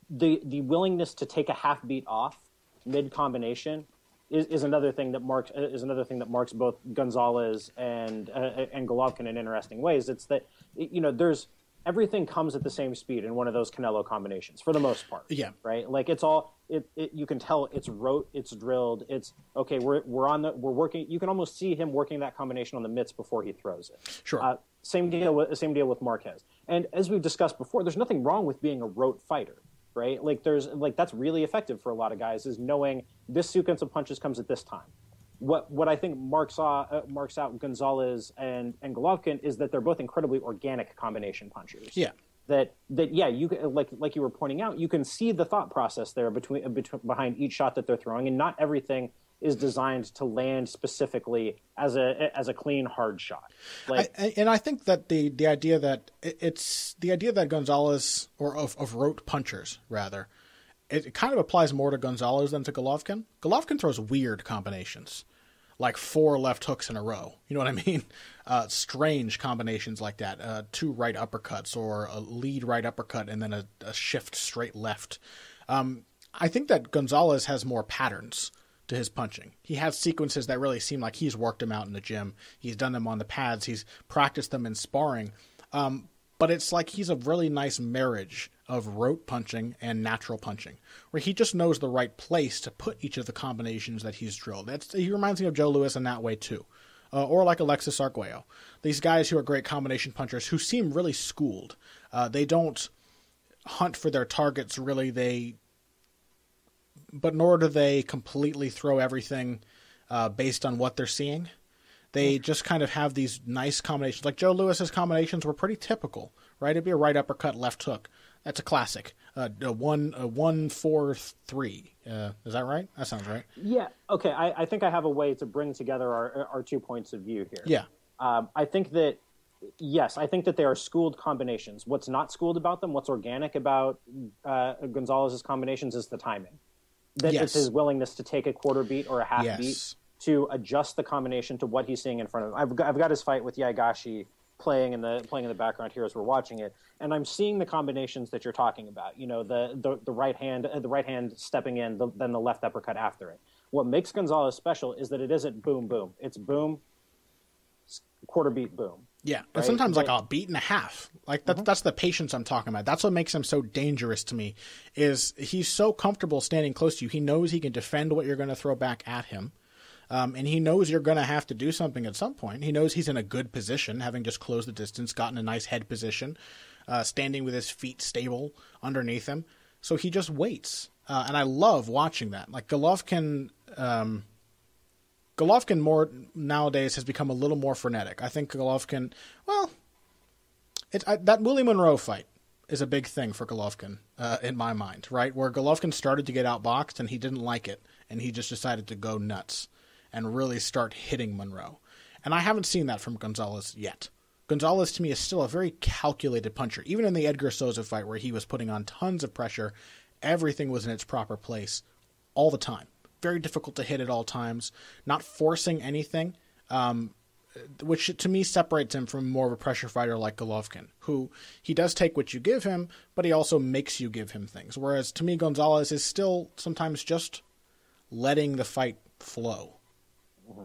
the willingness to take a half beat off mid combination is another thing that marks both Gonzalez and Golovkin in interesting ways. It's that there's everything comes at the same speed in one of those Canelo combinations for the most part. Yeah. Right. Like it's all you can tell it's rote, it's drilled. It's okay. We're working. You can almost see him working that combination on the mitts before he throws it. Sure. Same deal with Marquez. And as we've discussed before, there's nothing wrong with being a rote fighter, right? Like that's really effective for a lot of guys, is knowing this sequence of punches comes at this time. what I think marks out Gonzalez and Golovkin is that they're both incredibly organic combination punchers. Yeah. That you like you were pointing out, you can see the thought process there behind each shot that they're throwing, and not everything is designed to land specifically as a clean hard shot. And I think that the idea that it's the idea that Gonzalez, or of rote punchers rather, it kind of applies more to Gonzalez than to Golovkin. Golovkin throws weird combinations, like 4 left hooks in a row. You know what I mean? Strange combinations like that. 2 right uppercuts, or a lead right uppercut and then a shift straight left. I think that Gonzalez has more patterns to his punching. He has sequences that really seem like he's worked them out in the gym. He's done them on the pads. He's practiced them in sparring. But it's like he's a really nice marriage of rote punching and natural punching, where he just knows the right place to put each of the combinations that he's drilled. He reminds me of Joe Louis in that way too, or like Alexis Arguello. These guys who are great combination punchers who seem really schooled. They don't hunt for their targets really. But nor do they completely throw everything based on what they're seeing. They just kind of have these nice combinations. Like Joe Louis's combinations were pretty typical, right? It'd be a right uppercut, left hook. That's a classic. A 1-4-3. Is that right? That sounds right. Yeah. Okay. I think I have a way to bring together our 2 points of view here. Yeah. I think that, yes, I think that they are schooled combinations. What's not schooled about them, what's organic about Gonzalez's combinations is the timing. That yes. It's his willingness to take a quarter beat or a half yes. beat to adjust the combination to what he's seeing in front of him. I've got his fight with Yagashi playing in the background here as we're watching it, and I'm seeing the combinations that you're talking about. You know, the right hand stepping in, then the left uppercut after it. What makes Gonzalez special is that it isn't boom boom. It's boom, quarter beat, boom. Yeah, and right? sometimes like a beat and a half. Like that's the patience I'm talking about. That's what makes him so dangerous to me. Is he's so comfortable standing close to you. He knows he can defend what you're going to throw back at him. And he knows you're going to have to do something at some point. He knows he's in a good position, having just closed the distance, gotten a nice head position, standing with his feet stable underneath him. So he just waits. And I love watching that. Like Golovkin more nowadays has become a little more frenetic. I think Golovkin, that Willie Monroe fight is a big thing for Golovkin in my mind, right? Where Golovkin started to get outboxed and he didn't like it. And he just decided to go nuts and really start hitting Monroe. And I haven't seen that from Gonzalez yet. Gonzalez, to me, is still a very calculated puncher. Even in the Edgar Sosa fight where he was putting on tons of pressure, everything was in its proper place all the time. Very difficult to hit at all times, not forcing anything, which to me separates him from more of a pressure fighter like Golovkin, who he does take what you give him, but he also makes you give him things. Whereas to me, Gonzalez is still sometimes just letting the fight flow. Mm-hmm.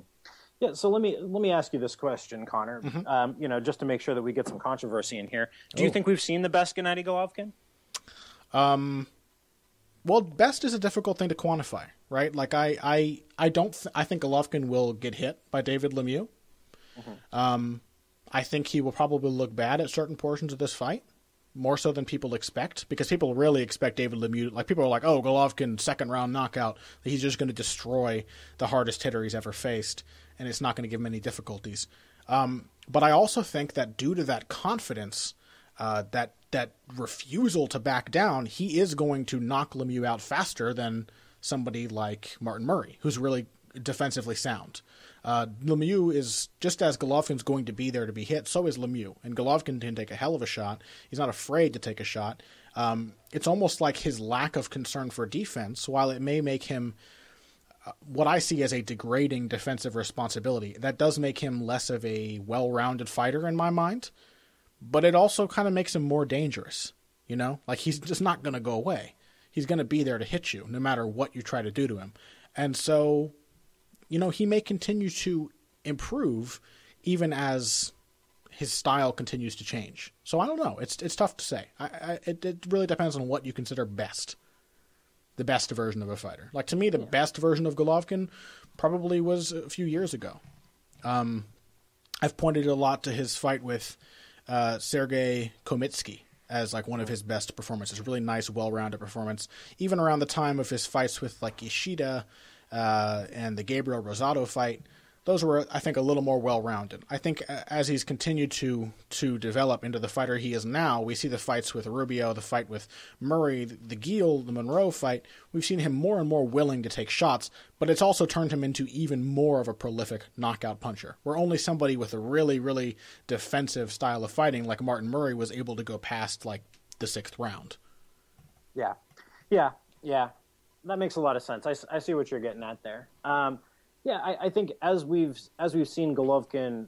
Yeah, so let me ask you this question, Connor. Mm-hmm. Just to make sure that we get some controversy in here. Do you think we've seen the best Gennady Golovkin? Well, best is a difficult thing to quantify, right? Like I think Golovkin will get hit by David Lemieux. Mm-hmm. I think he will probably look bad at certain portions of this fight, more so than people expect, because people really expect David Lemieux. Like people are like, "Oh, Golovkin 2nd round knockout. He's just going to destroy the hardest hitter he's ever faced, and it's not going to give him any difficulties." But I also think that due to that confidence, that refusal to back down, he is going to knock Lemieux out faster than somebody like Martin Murray, who's really defensively sound. Lemieux is, just as Golovkin's going to be there to be hit, so is Lemieux. And Golovkin can take a hell of a shot. He's not afraid to take a shot. It's almost like his lack of concern for defense, while it may make him what I see as a degrading defensive responsibility, that does make him less of a well-rounded fighter in my mind. But it also kind of makes him more dangerous, you know? Like, he's just not going to go away. He's going to be there to hit you, no matter what you try to do to him. And so, you know, he may continue to improve even as his style continues to change. So I don't know. It's tough to say. It really depends on what you consider best. The best version of a fighter. Like, to me, the best version of Golovkin probably was a few years ago. I've pointed a lot to his fight with Sergei Komitsky as like one of his best performances. Really nice, well-rounded performance. Even around the time of his fights with like Ishida and the Gabriel Rosado fight, those were, I think, a little more well-rounded. I think as he's continued to develop into the fighter he is now, we see the fights with Rubio, the fight with Murray, the Gill, the Monroe fight. We've seen him more and more willing to take shots, but it's also turned him into even more of a prolific knockout puncher, where only somebody with a really, really defensive style of fighting like Martin Murray was able to go past, like, the 6th round. Yeah. That makes a lot of sense. I see what you're getting at there. I think as we've seen Golovkin,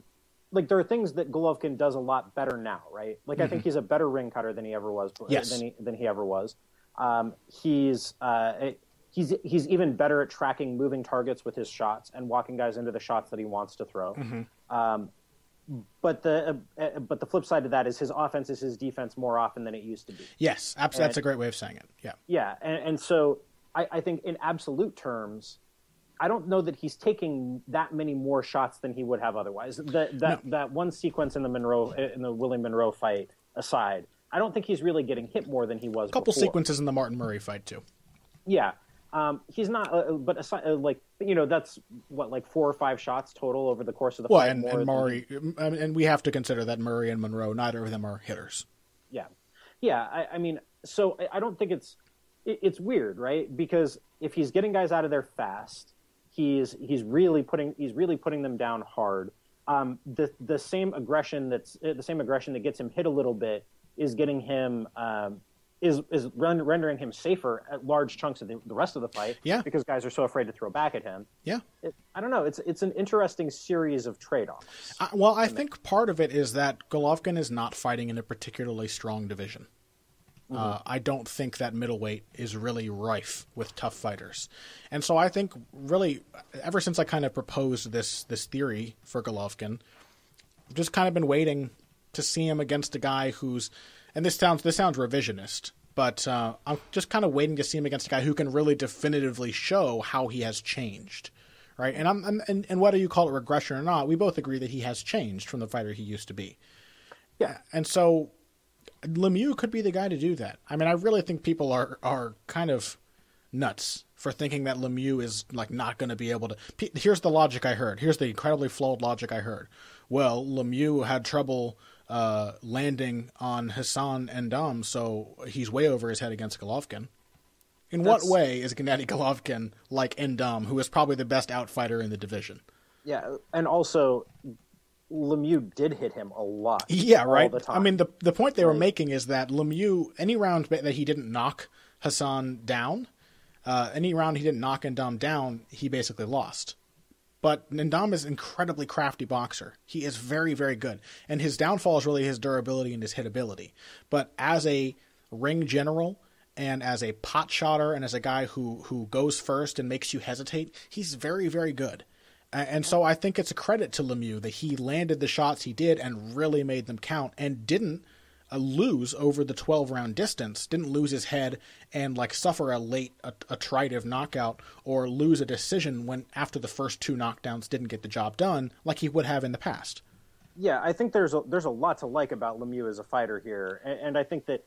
like, there are things that Golovkin does a lot better now, right? Like, I think he's a better ring cutter than he ever was. Yes. Than he ever was. He's even better at tracking moving targets with his shots and walking guys into the shots that he wants to throw. But the flip side of that is his offense is his defense more often than it used to be. Yes, absolutely. That's a great way of saying it. Yeah. Yeah, and so I think in absolute terms, I don't know that he's taking that many more shots than he would have otherwise. That one sequence in the Willie Monroe fight aside, I don't think he's really getting hit more than he was. A couple before. sequences in the Martin Murray fight too. Yeah, he's not. But aside, that's what, like 4 or 5 shots total over the course of the fight. Well, and Murray, and we have to consider that Murray and Monroe, neither of them are hitters. Yeah. I mean, so I don't think it's weird, right? Because if he's getting guys out of there fast, he's really putting them down hard. The same aggression that gets him hit a little bit is getting him is rendering him safer at large chunks of the rest of the fight. Yeah. Because guys are so afraid to throw back at him. Yeah. I don't know. It's an interesting series of trade-offs. I think part of it is that Golovkin is not fighting in a particularly strong division. I don't think that middleweight is really rife with tough fighters. And so I think really ever since I kind of proposed this theory for Golovkin, I've just kind of been waiting to see him against a guy who's, and this sounds revisionist, but I'm just kind of waiting to see him against a guy who can really definitively show how he has changed. Right? And whether you call it regression or not, we both agree that he has changed from the fighter he used to be. Yeah. And so Lemieux could be the guy to do that. I mean, I really think people are kind of nuts for thinking that Lemieux is like not going to be able to. Here's the logic I heard. Here's the incredibly flawed logic I heard. Well, Lemieux had trouble landing on Hassan N'Dam, so he's way over his head against Golovkin. In what way is Gennady Golovkin like N'Dam, who is probably the best outfighter in the division? Yeah, and also Lemieux did hit him a lot. Yeah, right. All the time. I mean, the point they were making is that Lemieux, any round that he didn't knock Hassan down, any round he didn't knock N'Dam down, he basically lost. But N'Dam is an incredibly crafty boxer. He is very, very good. And his downfall is really his durability and his hitability. But as a ring general and as a pot shotter and as a guy who goes first and makes you hesitate, he's very, very good. And so I think it's a credit to Lemieux that he landed the shots he did and really made them count and didn't lose over the 12-round distance, didn't lose his head and like suffer a late attritive knockout or lose a decision when after the first 2 knockdowns didn't get the job done like he would have in the past. Yeah, I think there's a lot to like about Lemieux as a fighter here, and I think that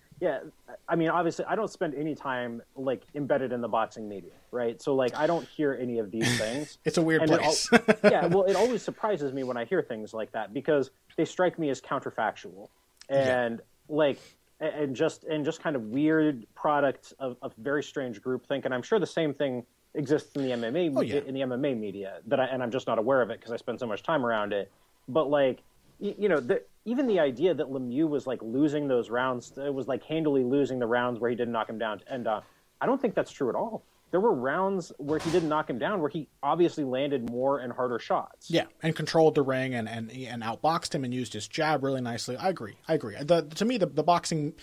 I mean, obviously, I don't spend any time like embedded in the boxing media, right? So like, I don't hear any of these things. It's a weird place. It always surprises me when I hear things like that because they strike me as counterfactual and just kind of weird product of very strange groupthink. And I'm sure the same thing exists in the MMA in the MMA media and I'm just not aware of it because I spend so much time around it. But like, even the idea that Lemieux was like losing those rounds, it was like handily losing the rounds where he didn't knock him down. And I don't think that's true at all. There were rounds where he didn't knock him down, where he obviously landed more and harder shots. Yeah, and controlled the ring and outboxed him and used his jab really nicely. I agree. To me, the boxing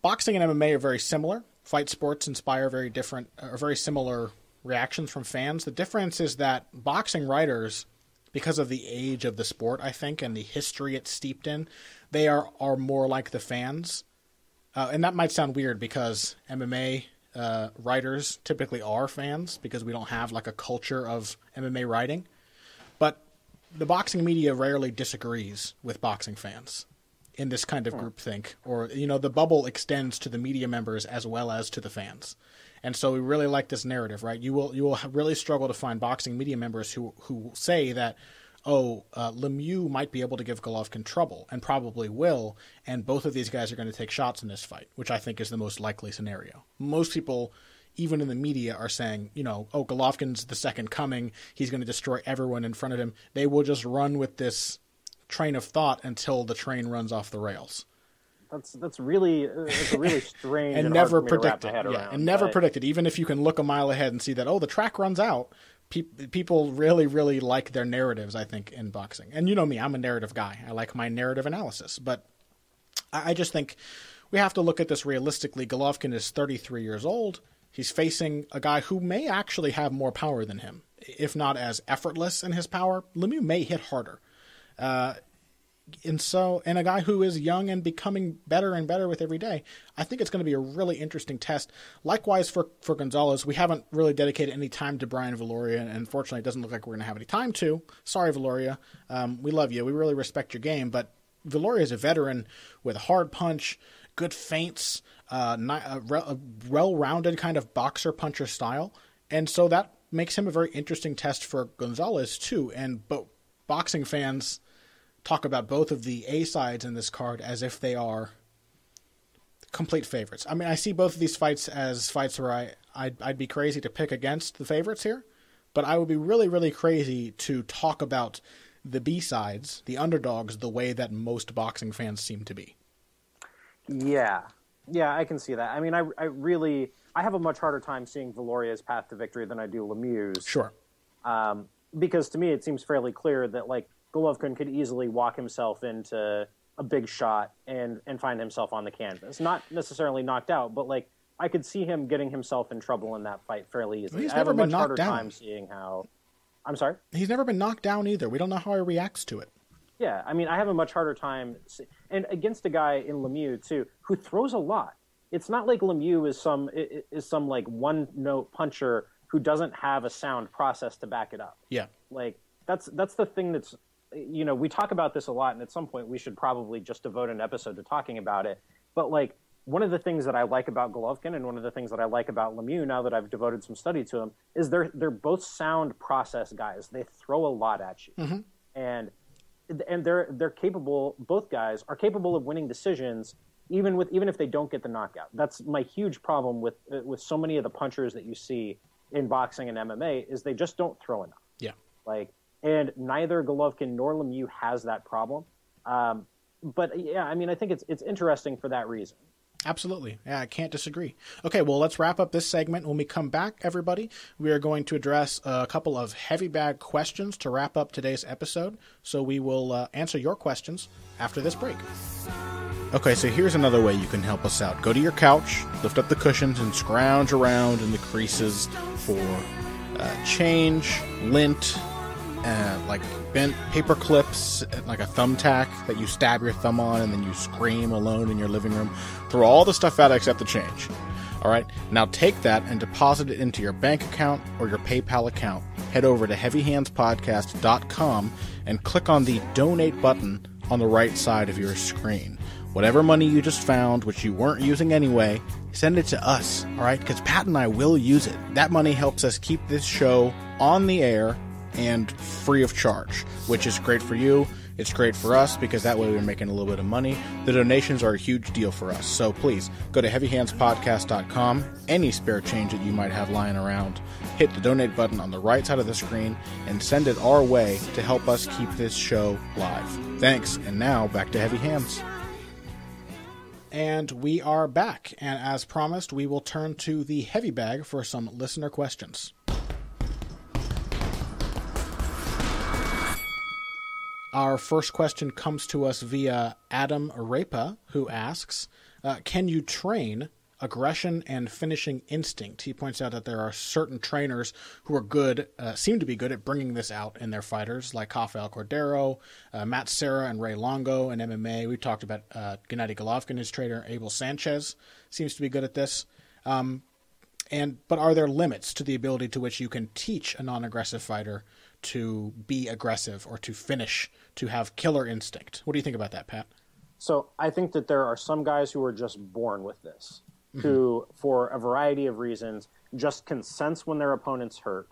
and MMA are very similar. Fight sports inspire very similar reactions from fans. The difference is that boxing writers, because of the age of the sport, I think, and the history it's steeped in, they are more like the fans. And that might sound weird because MMA writers typically are fans because we don't have like a culture of MMA writing. But the boxing media rarely disagrees with boxing fans. in this kind of groupthink, or, the bubble extends to the media members as well as to the fans. And so we really like this narrative, right? You will really struggle to find boxing media members who say that, Lemieux might be able to give Golovkin trouble, and probably will, and both of these guys are going to take shots in this fight, which I think is the most likely scenario. Most people, even in the media, are saying, Golovkin's the second coming, he's going to destroy everyone in front of him. They will just run with this train of thought until the train runs off the rails. That's a really strange and never predicted. And never predicted. Even if you can look a mile ahead and see that, the track runs out. People really, really like their narratives, I think, in boxing. And you know me, I'm a narrative guy. I like my narrative analysis. But I just think we have to look at this realistically. Golovkin is 33 years old. He's facing a guy who may actually have more power than him, if not as effortless in his power. Lemieux may hit harder. And a guy who is young and becoming better and better with every day. I think it's going to be a really interesting test. Likewise for Gonzalez, we haven't really dedicated any time to Brian Viloria, and unfortunately it doesn't look like we're going to have any time to. Sorry, Viloria. We love you. We really respect your game, but Viloria is a veteran with a hard punch, good feints, a well-rounded kind of boxer-puncher style, and so that makes him a very interesting test for Gonzalez too. And boxing fans talk about both of the A sides in this card as if they are complete favorites. I mean, I see both of these fights as fights where I'd be crazy to pick against the favorites here, but I would be really, really crazy to talk about the B sides, the underdogs, the way that most boxing fans seem to be. Yeah, I can see that. I mean, I have a much harder time seeing Viloria's path to victory than I do Lemieux's. Sure. Because to me, it seems fairly clear that, Golovkin could easily walk himself into a big shot and find himself on the canvas. Not necessarily knocked out, but I could see him getting himself in trouble in that fight fairly easily. He's never been knocked down. I have a much harder time seeing how... I'm sorry? He's never been knocked down either. We don't know how he reacts to it. Yeah, I mean, I have a much harder time... And against a guy in Lemieux, too, who throws a lot. It's not like Lemieux is some one-note puncher who doesn't have a sound process to back it up. Yeah. That's the thing that's... we talk about this a lot, and at some point we should probably just devote an episode to talking about it. But one of the things that I like about Golovkin and one of the things that I like about Lemieux, now that I've devoted some study to him, is they're both sound process guys. They throw a lot at you, mm-hmm. and they're capable. Both guys are capable of winning decisions, even if they don't get the knockout. That's my huge problem with so many of the punchers that you see in boxing and MMA is they just don't throw enough. Yeah, and neither Golovkin nor Lemieux has that problem. But yeah, I mean, I think it's interesting for that reason. Absolutely. Yeah, I can't disagree. Okay, well, let's wrap up this segment. When we come back, everybody, we are going to address a couple of heavy bag questions to wrap up today's episode. So we will answer your questions after this break. Okay, so here's another way you can help us out. Go to your couch, lift up the cushions, and scrounge around in the creases for change, lint, bent paper clips, like a thumbtack that you stab your thumb on and then you scream alone in your living room. Throw all the stuff out except the change. All right, now take that and deposit it into your bank account or your PayPal account. Head over to heavyhandspodcast.com and click on the donate button on the right side of your screen. Whatever money you just found, which you weren't using anyway, send it to us, all right? Because Pat and I will use it. That money helps us keep this show on the air and free of charge, which is great for you. It's great for us because that way we're making a little bit of money. The donations are a huge deal for us. So please go to heavyhandspodcast.com. Any spare change that you might have lying around, hit the donate button on the right side of the screen and send it our way to help us keep this show live. Thanks. And now back to Heavy Hands. And we are back. And as promised, we will turn to the heavy bag for some listener questions. Our first question comes to us via Adam Arepa, who asks, can you train aggression and finishing instinct? He points out that there are certain trainers who are good, seem to be good at bringing this out in their fighters, like Rafael Cordero, Matt Serra, and Ray Longo in MMA. We talked about Gennady Golovkin, his trainer. Abel Sanchez seems to be good at this. But are there limits to the ability to which you can teach a non-aggressive fighter to be aggressive or to finish, to have killer instinct? What do you think about that, Pat? So I think that there are some guys who are just born with this, who, for a variety of reasons, just can sense when their opponent's hurt.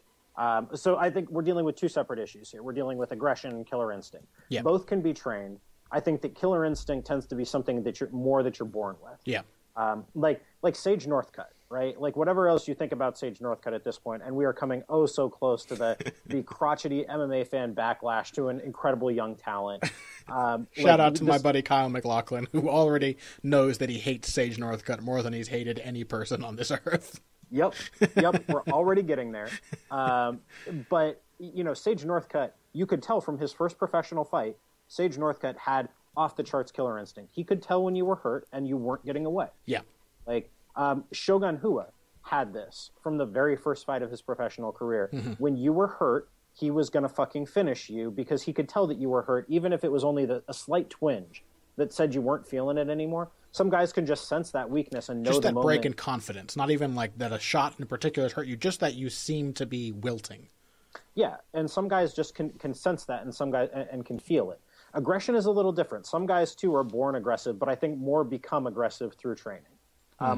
So I think we're dealing with two separate issues here. We're dealing with aggression and killer instinct. Yeah. Both can be trained. I think that killer instinct tends to be something that you're born with. Yeah. Like Sage Northcutt, right? Like whatever else you think about Sage Northcutt at this point, and we are coming oh so close to the crotchety MMA fan backlash to an incredible young talent. Shout out to my buddy Kyle McLaughlin, who already knows that he hates Sage Northcutt more than he's hated any person on this earth. Yep, we're already getting there. But Sage Northcutt, you could tell from his first professional fight, Sage Northcutt had off-the-charts killer instinct. He could tell when you were hurt and you weren't getting away. Yeah. Like, Shogun Hua had this from the very first fight of his professional career. When you were hurt, he was going to fucking finish you because he could tell that you were hurt, even if it was only a slight twinge that said you weren't feeling it anymore. Some guys can just sense that weakness and know just the that moment. break in confidence. Not even like that a shot in particular hurt you, just that you seem to be wilting. Yeah, and some guys just can sense that, and some guys and can feel it. Aggression is a little different. Some guys, too, are born aggressive, but I think more become aggressive through training.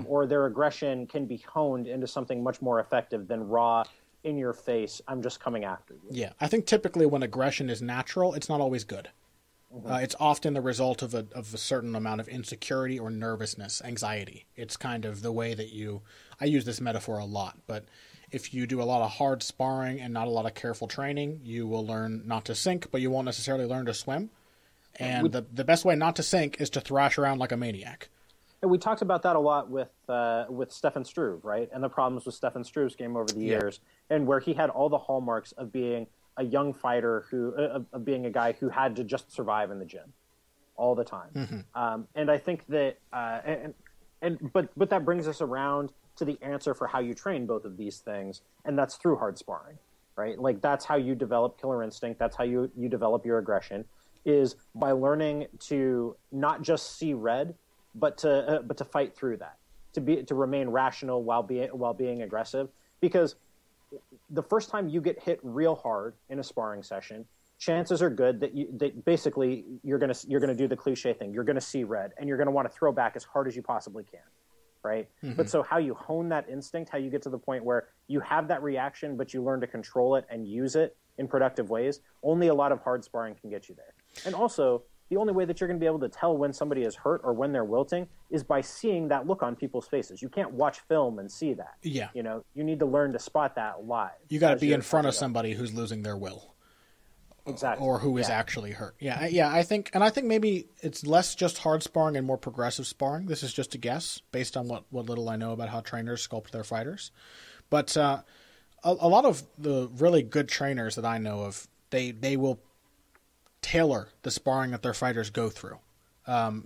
Or their aggression can be honed into something much more effective than raw, in your face, I'm just coming after you. Yeah, I think typically when aggression is natural, it's not always good. It's often the result of a certain amount of insecurity or nervousness, anxiety. It's kind of the way that I use this metaphor a lot, but if you do a lot of hard sparring and not a lot of careful training, you will learn not to sink, but you won't necessarily learn to swim. And the best way not to sink is to thrash around like a maniac. And we talked about that a lot with Stefan Struve, right? And the problems with Stefan Struve's game over the years, and where he had all the hallmarks of being a young fighter of being a guy who had to just survive in the gym all the time. And I think that, but that brings us around to the answer for how you train both of these things, and that's through hard sparring, right? Like that's how you develop killer instinct. That's how you develop your aggression, is by learning to not just see red, but to fight through that, to remain rational while being aggressive. Because the first time you get hit real hard in a sparring session, chances are good that basically you're gonna do the cliche thing. You're gonna see red, and you're gonna want to throw back as hard as you possibly can, right? But so how you hone that instinct, how you get to the point where you have that reaction, but you learn to control it and use it in productive ways. Only a lot of hard sparring can get you there. And also, the only way that you're going to be able to tell when somebody is hurt or when they're wilting is by seeing that look on people's faces. You can't watch film and see that. Yeah. You need to learn to spot that live. You got to be in front of somebody who's losing their will. Exactly. Or who is actually hurt. Yeah, I think maybe it's less just hard sparring and more progressive sparring. This is just a guess based on what little I know about how trainers sculpt their fighters. But a lot of the really good trainers that I know of, they will tailor the sparring that their fighters go through.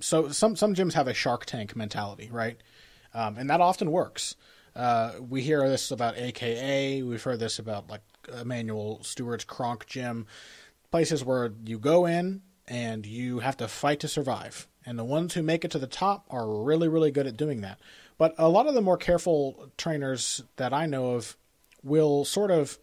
So some gyms have a Shark Tank mentality, right? And that often works. We hear this about AKA. We've heard this about like Emmanuel Stewart's Kronk Gym. Places where you go in and you have to fight to survive. And the ones who make it to the top are really, really good at doing that. But a lot of the more careful trainers that I know of will sort of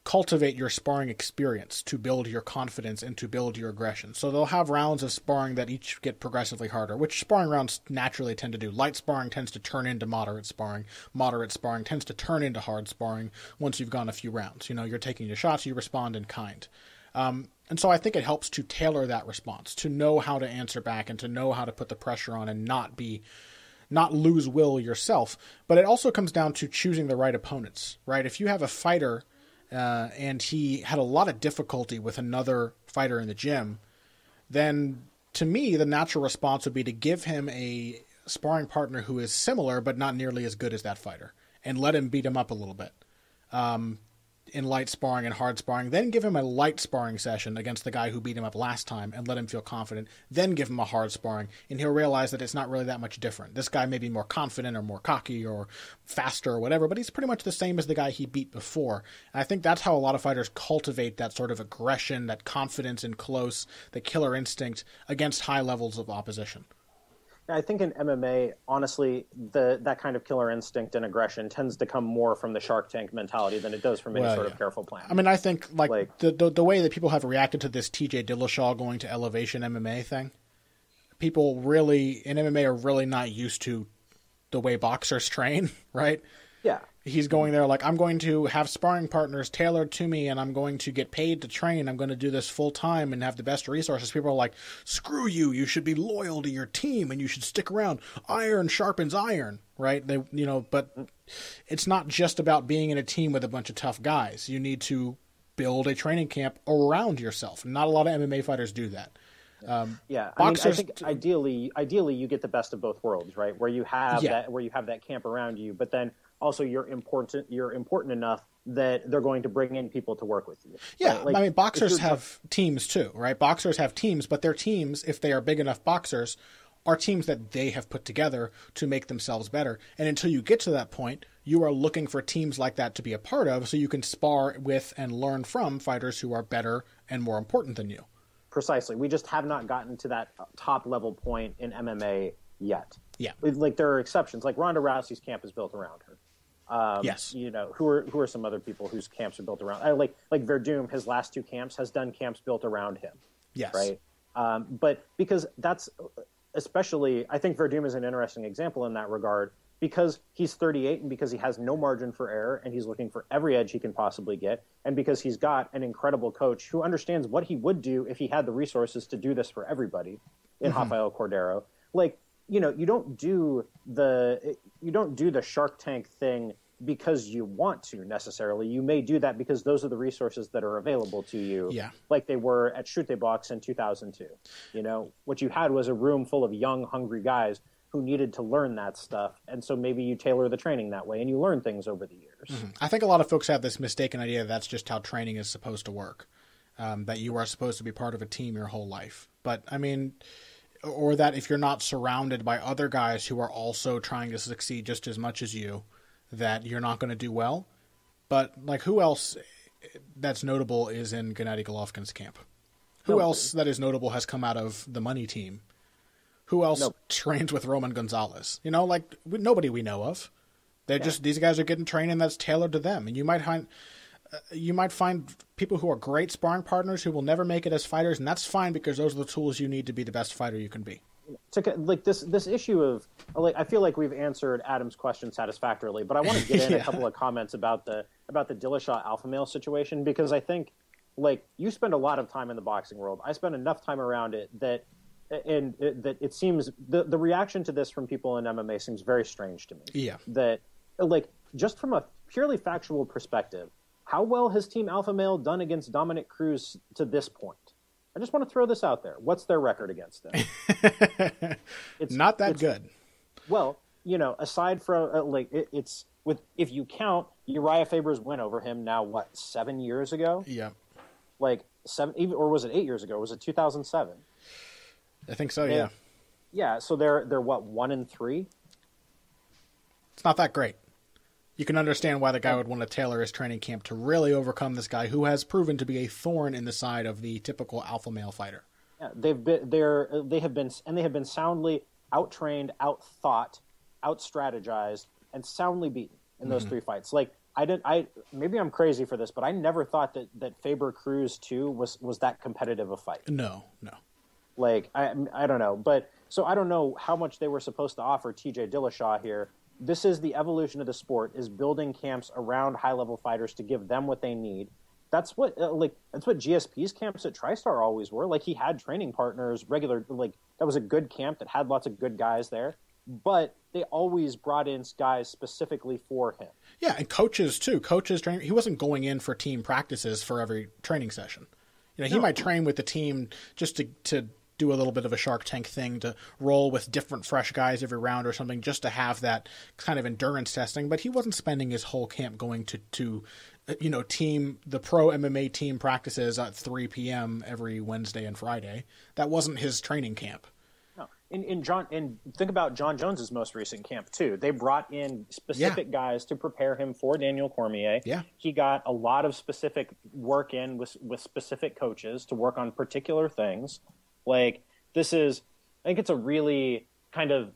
cultivate your sparring experience to build your confidence and to build your aggression. So they'll have rounds of sparring that each get progressively harder, which sparring rounds naturally tend to do. Light sparring tends to turn into moderate sparring. Moderate sparring tends to turn into hard sparring once you've gone a few rounds. You're taking your shots, you respond in kind. And so I think it helps to tailor that response, to know how to answer back and to know how to put the pressure on and not lose will yourself. But it also comes down to choosing the right opponents, right? If you have a fighter and he had a lot of difficulty with another fighter in the gym, then to me, the natural response would be to give him a sparring partner who is similar but not nearly as good as that fighter and let him beat him up a little bit in light sparring and hard sparring. Then give him a light sparring session against the guy who beat him up last time and let him feel confident. Then give him a hard sparring, and he'll realize that it's not really that much different. This guy may be more confident or more cocky or faster or whatever, but he's pretty much the same as the guy he beat before. And I think that's how a lot of fighters cultivate that sort of aggression, that confidence in close, the killer instinct against high levels of opposition. I think in MMA, honestly, that kind of killer instinct and aggression tends to come more from the Shark Tank mentality than it does from any sort of careful plan. I mean, I think like the way that people have reacted to this TJ Dillashaw going to Elevation MMA thing, people really in MMA are really not used to the way boxers train, right? Yeah. He's going there like, I'm going to have sparring partners tailored to me, and I'm going to get paid to train. I'm going to do this full time and have the best resources. People are like, screw you. You should be loyal to your team and you should stick around. Iron sharpens iron, right? But it's not just about being in a team with a bunch of tough guys. You need to build a training camp around yourself. Not a lot of MMA fighters do that. I think ideally you get the best of both worlds, right? Where you have that camp around you, but then also you're important enough that they're going to bring in people to work with you. Yeah, right? I mean, boxers have teams too, right? Boxers have teams, but their teams, if they are big enough boxers, are teams that they have put together to make themselves better. And until you get to that point, you are looking for teams like that to be a part of so you can spar with and learn from fighters who are better and more important than you. Precisely. We just have not gotten to that top level point in MMA yet. Yeah. Like there are exceptions. Like Ronda Rousey's camp is built around her. Yes. Who are some other people whose camps are built around? Like Verdum, his last 2 camps has done camps built around him. Yes. Right. But because that's especially, I think Verdum is an interesting example in that regard because he's 38 and because he has no margin for error and he's looking for every edge he can possibly get, and because he's got an incredible coach who understands what he would do if he had the resources to do this for everybody in Rafael Cordero. Like, you don't do the Shark Tank thing because you want to necessarily. You may do that because those are the resources that are available to you. Yeah. Like they were at Chute Box in 2002. What you had was a room full of young, hungry guys who needed to learn that stuff. And so maybe you tailor the training that way and you learn things over the years. Mm-hmm. I think a lot of folks have this mistaken idea that that's just how training is supposed to work, that you are supposed to be part of a team your whole life. But I mean, or that if you're not surrounded by other guys who are also trying to succeed just as much as you, that you're not going to do well. But like, who else that's notable is in Gennady Golovkin's camp? Who else that is notable has come out of the money team? Who else trains with Roman Gonzalez? Nobody we know of. These guys are getting training that's tailored to them. And you might find people who are great sparring partners who will never make it as fighters, and that's fine because those are the tools you need to be the best fighter you can be. Like this issue of I feel like we've answered Adam's question satisfactorily, but I want to get in a couple of comments about the Dillashaw alpha male situation, because I think you spend a lot of time in the boxing world. I spend enough time around it that it seems the reaction to this from people in MMA seems very strange to me. Yeah. That just from a purely factual perspective, how well has Team Alpha Male done against Dominic Cruz to this point? I just want to throw this out there. What's their record against him? It's not that good. Well, aside from it's with, if you count Uriah Faber's win over him now, 7 years ago? Yeah. 7, or was it 8 years ago? Was it 2007? I think so. Yeah. Yeah. So they're 1-3. It's not that great. You can understand why the guy would want to tailor his training camp to really overcome this guy who has proven to be a thorn in the side of the typical alpha male fighter. Yeah, they have been soundly out-trained, out-thought, out-strategized, and soundly beaten in those 3 fights. Maybe I'm crazy for this, but I never thought that Faber Cruz 2 was that competitive a fight. No. I don't know, but so I don't know how much they were supposed to offer TJ Dillashaw here. This is the evolution of the sport, is building camps around high-level fighters to give them what they need. That's what GSP's camps at TriStar always were. He had training partners, regular, that was a good camp that had lots of good guys there, but they always brought in guys specifically for him. Yeah, and coaches too. Coaches training. He wasn't going in for team practices for every training session. He might train with the team just to do a little bit of a Shark Tank thing, to roll with different fresh guys every round or something, just to have that kind of endurance testing. But he wasn't spending his whole camp going to the pro MMA team practices at 3 p.m. every Wednesday and Friday. That wasn't his training camp. No. And think about John Jones's most recent camp too. They brought in specific guys to prepare him for Daniel Cormier. Yeah. He got a lot of specific work in with specific coaches to work on particular things. I think it's a really kind of,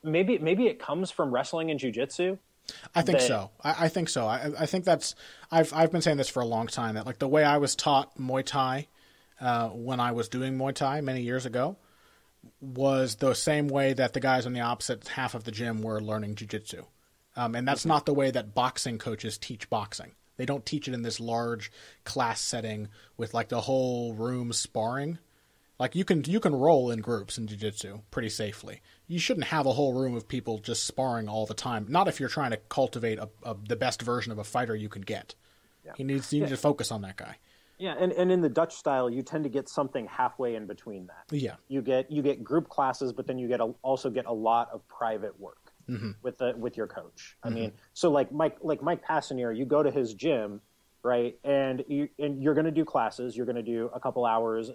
maybe it comes from wrestling and jiu-jitsu. I think so. I think so. I think that's, I've been saying this for a long time, that the way I was taught Muay Thai when I was doing Muay Thai many years ago, was the same way that the guys on the opposite half of the gym were learning jiu-jitsu. And that's not the way that boxing coaches teach boxing. They don't teach it in this large class setting with like the whole room sparring. Like you can roll in groups in jiu-jitsu pretty safely. You shouldn't have a whole room of people just sparring all the time. Not if you're trying to cultivate the best version of a fighter you can get. Yeah. You need to focus on that guy. Yeah, and in the Dutch style, you tend to get something halfway in between that. Yeah, you get group classes, but then you also get a lot of private work with your coach. I mean, so like Mike Passanier, you go to his gym, right, and you're going to do classes. You're going to do a couple hours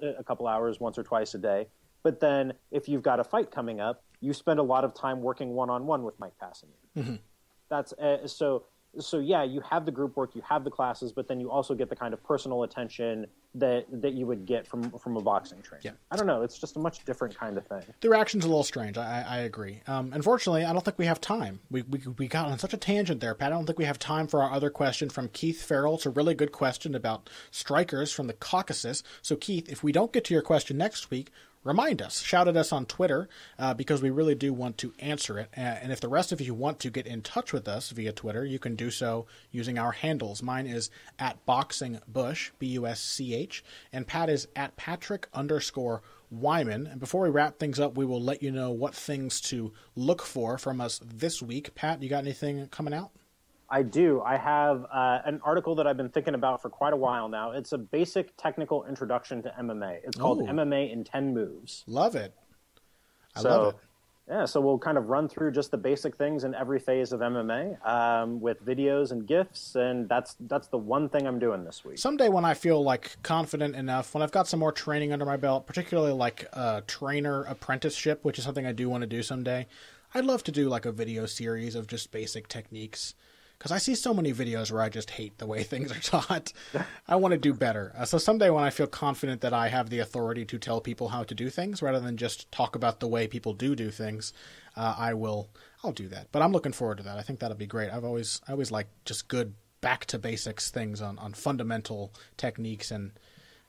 once or twice a day. But then if you've got a fight coming up, you spend a lot of time working one-on-one with Mike Passanier. That's So yeah, you have the group work, you have the classes, but then you also get the kind of personal attention that you would get from a boxing trainer. Yeah. I don't know. It's just a much different kind of thing. The reaction's a little strange. I agree. Unfortunately, I don't think we have time. We got on such a tangent there, Pat. I don't think we have time for our other question from Keith Farrell. It's a really good question about strikers from the Caucasus. So Keith, if we don't get to your question next week, remind us, shout at us on Twitter, because we really do want to answer it. And if the rest of you want to get in touch with us via Twitter, you can do so using our handles. Mine is at BoxingBush, B-U-S-C-H, and Pat is at Patrick_Wyman. And before we wrap things up, we will let you know what things to look for from us this week. Pat, you got anything coming out? I do. I have an article that I've been thinking about for quite a while now. It's a basic technical introduction to MMA. It's called MMA in 10 Moves. Love it. I love it. Yeah, so we'll kind of run through just the basic things in every phase of MMA with videos and GIFs, and that's the one thing I'm doing this week. Someday when I feel like confident enough, when I've got some more training under my belt, particularly like trainer apprenticeship, which is something I do want to do someday, I'd love to do like a video series of just basic techniques. Because I see so many videos where I just hate the way things are taught. I want to do better. So someday when I feel confident that I have the authority to tell people how to do things rather than just talk about the way people do things, I'll do that. But I'm looking forward to that. I think that'll be great. I always like just good back to basics things on fundamental techniques and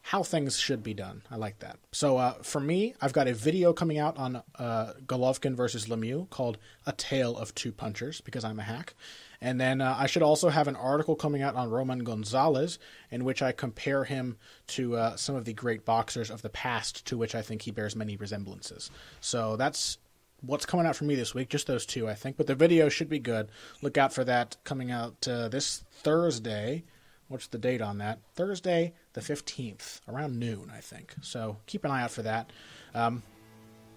how things should be done. I like that. So for me, I've got a video coming out on Golovkin versus Lemieux called A Tale of Two Punchers, because I'm a hack. And then I should also have an article coming out on Roman Gonzalez, in which I compare him to some of the great boxers of the past, to which I think he bears many resemblances. So that's what's coming out for me this week, just those two, I think. But the video should be good. Look out for that coming out this Thursday. What's the date on that? Thursday the 15th, around noon, I think. So keep an eye out for that.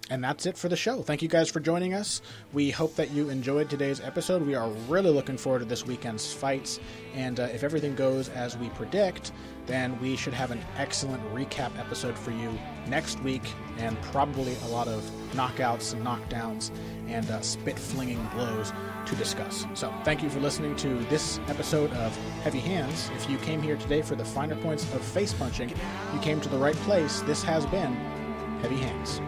And that's it for the show. Thank you guys for joining us. We hope that you enjoyed today's episode. We are really looking forward to this weekend's fights. And if everything goes as we predict, then we should have an excellent recap episode for you next week, and probably a lot of knockouts and knockdowns and spit-flinging blows to discuss. So thank you for listening to this episode of Heavy Hands. If you came here today for the finer points of face punching, you came to the right place. This has been Heavy Hands.